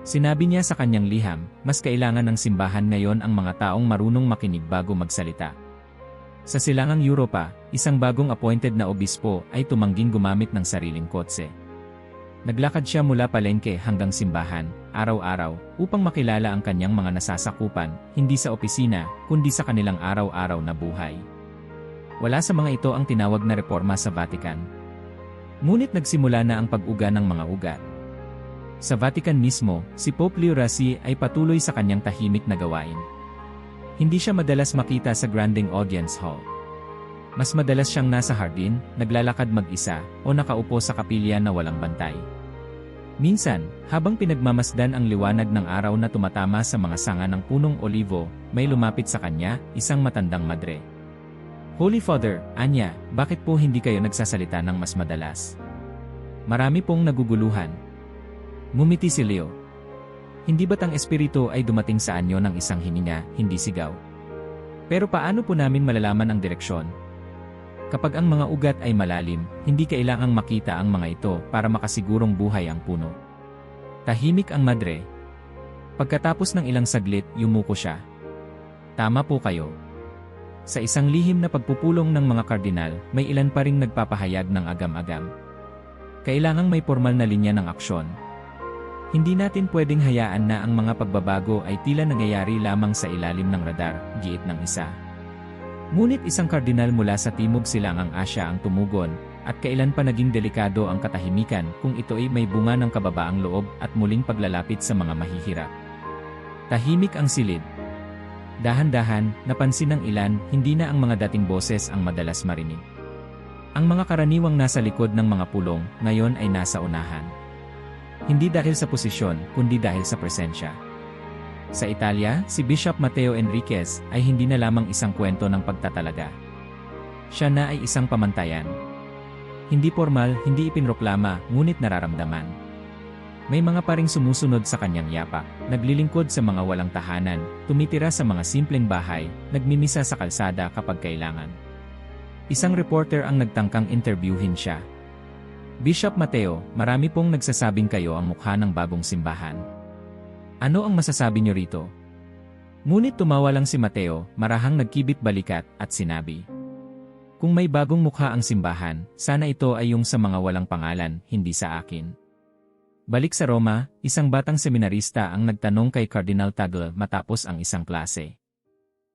Sinabi niya sa kanyang liham, mas kailangan ng simbahan ngayon ang mga taong marunong makinig bago magsalita. Sa silangang Europa, isang bagong appointed na obispo ay tumangging gumamit ng sariling kotse. Naglakad siya mula palengke hanggang simbahan, araw-araw, upang makilala ang kanyang mga nasasakupan, hindi sa opisina, kundi sa kanilang araw-araw na buhay. Wala sa mga ito ang tinawag na reforma sa Vatican. Ngunit nagsimula na ang pag-uga ng mga ugat. Sa Vatican mismo, si Pope Leo XVI ay patuloy sa kanyang tahimik na gawain. Hindi siya madalas makita sa Granding Audience Hall. Mas madalas siyang nasa hardin, naglalakad mag-isa, o nakaupo sa kapilya na walang bantay. Minsan, habang pinagmamasdan ang liwanag ng araw na tumatama sa mga sanga ng punong olivo, may lumapit sa kanya, isang matandang madre. Holy Father, anya, bakit po hindi kayo nagsasalita ng mas madalas? Marami pong naguguluhan. Ngumiti si Leo. Hindi ba't ang espiritu ay dumating sa anyo ng isang hininga, hindi sigaw? Pero paano po namin malalaman ang direksyon? Kapag ang mga ugat ay malalim, hindi kailangang makita ang mga ito para makasigurong buhay ang puno. Tahimik ang madre. Pagkatapos ng ilang saglit, yumuko siya. Tama po kayo. Sa isang lihim na pagpupulong ng mga kardinal, may ilan pa ring nagpapahayag ng agam-agam. Kailangang may formal na linya ng aksyon. Hindi natin pwedeng hayaan na ang mga pagbabago ay tila nangyayari lamang sa ilalim ng radar, giit ng isa. Ngunit isang kardinal mula sa Timog Silangang Asya ang tumugon, at kailan pa naging delikado ang katahimikan kung ito ay may bunga ng kababaang loob at muling paglalapit sa mga mahihirap. Tahimik ang silid. Dahan-dahan, napansin ng ilan, hindi na ang mga dating boses ang madalas marinig. Ang mga karaniwang nasa likod ng mga pulong, ngayon ay nasa unahan. Hindi dahil sa posisyon, kundi dahil sa presensya. Sa Italia, si Bishop Matteo Enriquez ay hindi na lamang isang kwento ng pagtatalaga. Siya na ay isang pamantayan. Hindi formal, hindi ipinroklama, ngunit nararamdaman. May mga paring sumusunod sa kanyang yapak, naglilingkod sa mga walang tahanan, tumitira sa mga simpleng bahay, nagmimisa sa kalsada kapag kailangan. Isang reporter ang nagtangkang interviewin siya. Bishop Matteo, marami pong nagsasabing kayo ang mukha ng bagong simbahan. Ano ang masasabi niyo rito? Ngunit tumawa lang si Matteo, marahang nagkibit balikat, at sinabi. Kung may bagong mukha ang simbahan, sana ito ay yung sa mga walang pangalan, hindi sa akin. Balik sa Roma, isang batang seminarista ang nagtanong kay Cardinal Tagle matapos ang isang klase.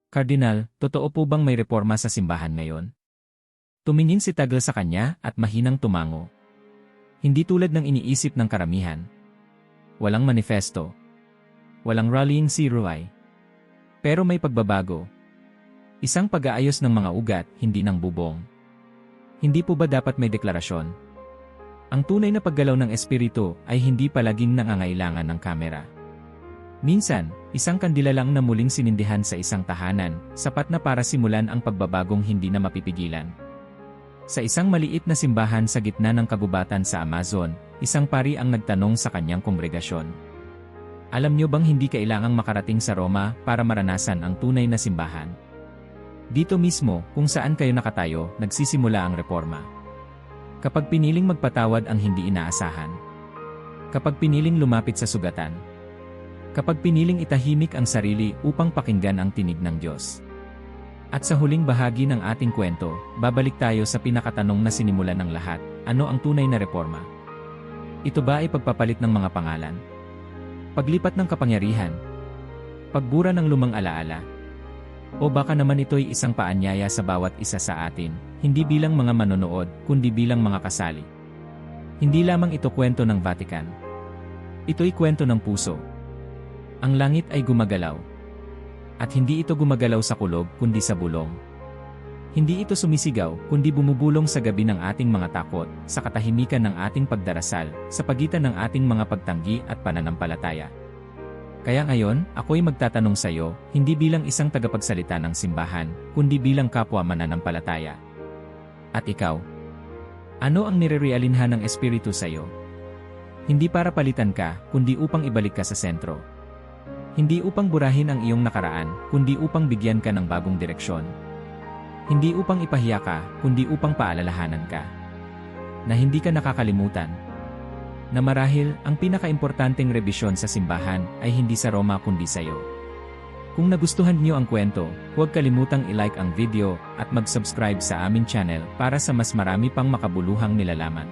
Cardinal, totoo po bang may reforma sa simbahan ngayon? Tumingin si Tagle sa kanya at mahinang tumango. Hindi tulad ng iniisip ng karamihan. Walang manifesto. Walang rallying CRI. Pero may pagbabago. Isang pag-aayos ng mga ugat, hindi ng bubong. Hindi po ba dapat may deklarasyon? Ang tunay na paggalaw ng espiritu ay hindi palaging nangangailangan ng kamera. Minsan, isang kandila lang na muling sinindihan sa isang tahanan, sapat na para simulan ang pagbabagong hindi na mapipigilan. Sa isang maliit na simbahan sa gitna ng kagubatan sa Amazon, isang pari ang nagtanong sa kanyang kongregasyon. Alam niyo bang hindi kailangang makarating sa Roma para maranasan ang tunay na simbahan? Dito mismo, kung saan kayo nakatayo, nagsisimula ang reforma. Kapag piniling magpatawad ang hindi inaasahan. Kapag piniling lumapit sa sugatan. Kapag piniling itahimik ang sarili upang pakinggan ang tinig ng Diyos. At sa huling bahagi ng ating kwento, babalik tayo sa pinakatanong na sinimulan ng lahat, ano ang tunay na reforma? Ito ba ay pagpapalit ng mga pangalan? Paglipat ng kapangyarihan? Pagbura ng lumang alaala? O baka naman ito'y isang paanyaya sa bawat isa sa atin, hindi bilang mga manonood, kundi bilang mga kasali. Hindi lamang ito kwento ng Vatican. Ito'y kwento ng puso. Ang langit ay gumagalaw. At hindi ito gumagalaw sa kulog, kundi sa bulong. Hindi ito sumisigaw, kundi bumubulong sa gabi ng ating mga takot, sa katahimikan ng ating pagdarasal, sa pagitan ng ating mga pagtanggi at pananampalataya. Kaya ngayon, ako'y magtatanong sa iyo, hindi bilang isang tagapagsalita ng simbahan, kundi bilang kapwa mananampalataya. At ikaw? Ano ang nirerealinhan ng Espiritu sa iyo? Hindi para palitan ka, kundi upang ibalik ka sa sentro. Hindi upang burahin ang iyong nakaraan, kundi upang bigyan ka ng bagong direksyon. Hindi upang ipahiya ka, kundi upang paalalahanan ka. Na hindi ka nakakalimutan. Na marahil, ang pinakaimportanteng rebisyon sa simbahan ay hindi sa Roma kundi sa iyo. Kung nagustuhan niyo ang kwento, huwag kalimutang i-like ang video at mag-subscribe sa aming channel para sa mas marami pang makabuluhang nilalaman.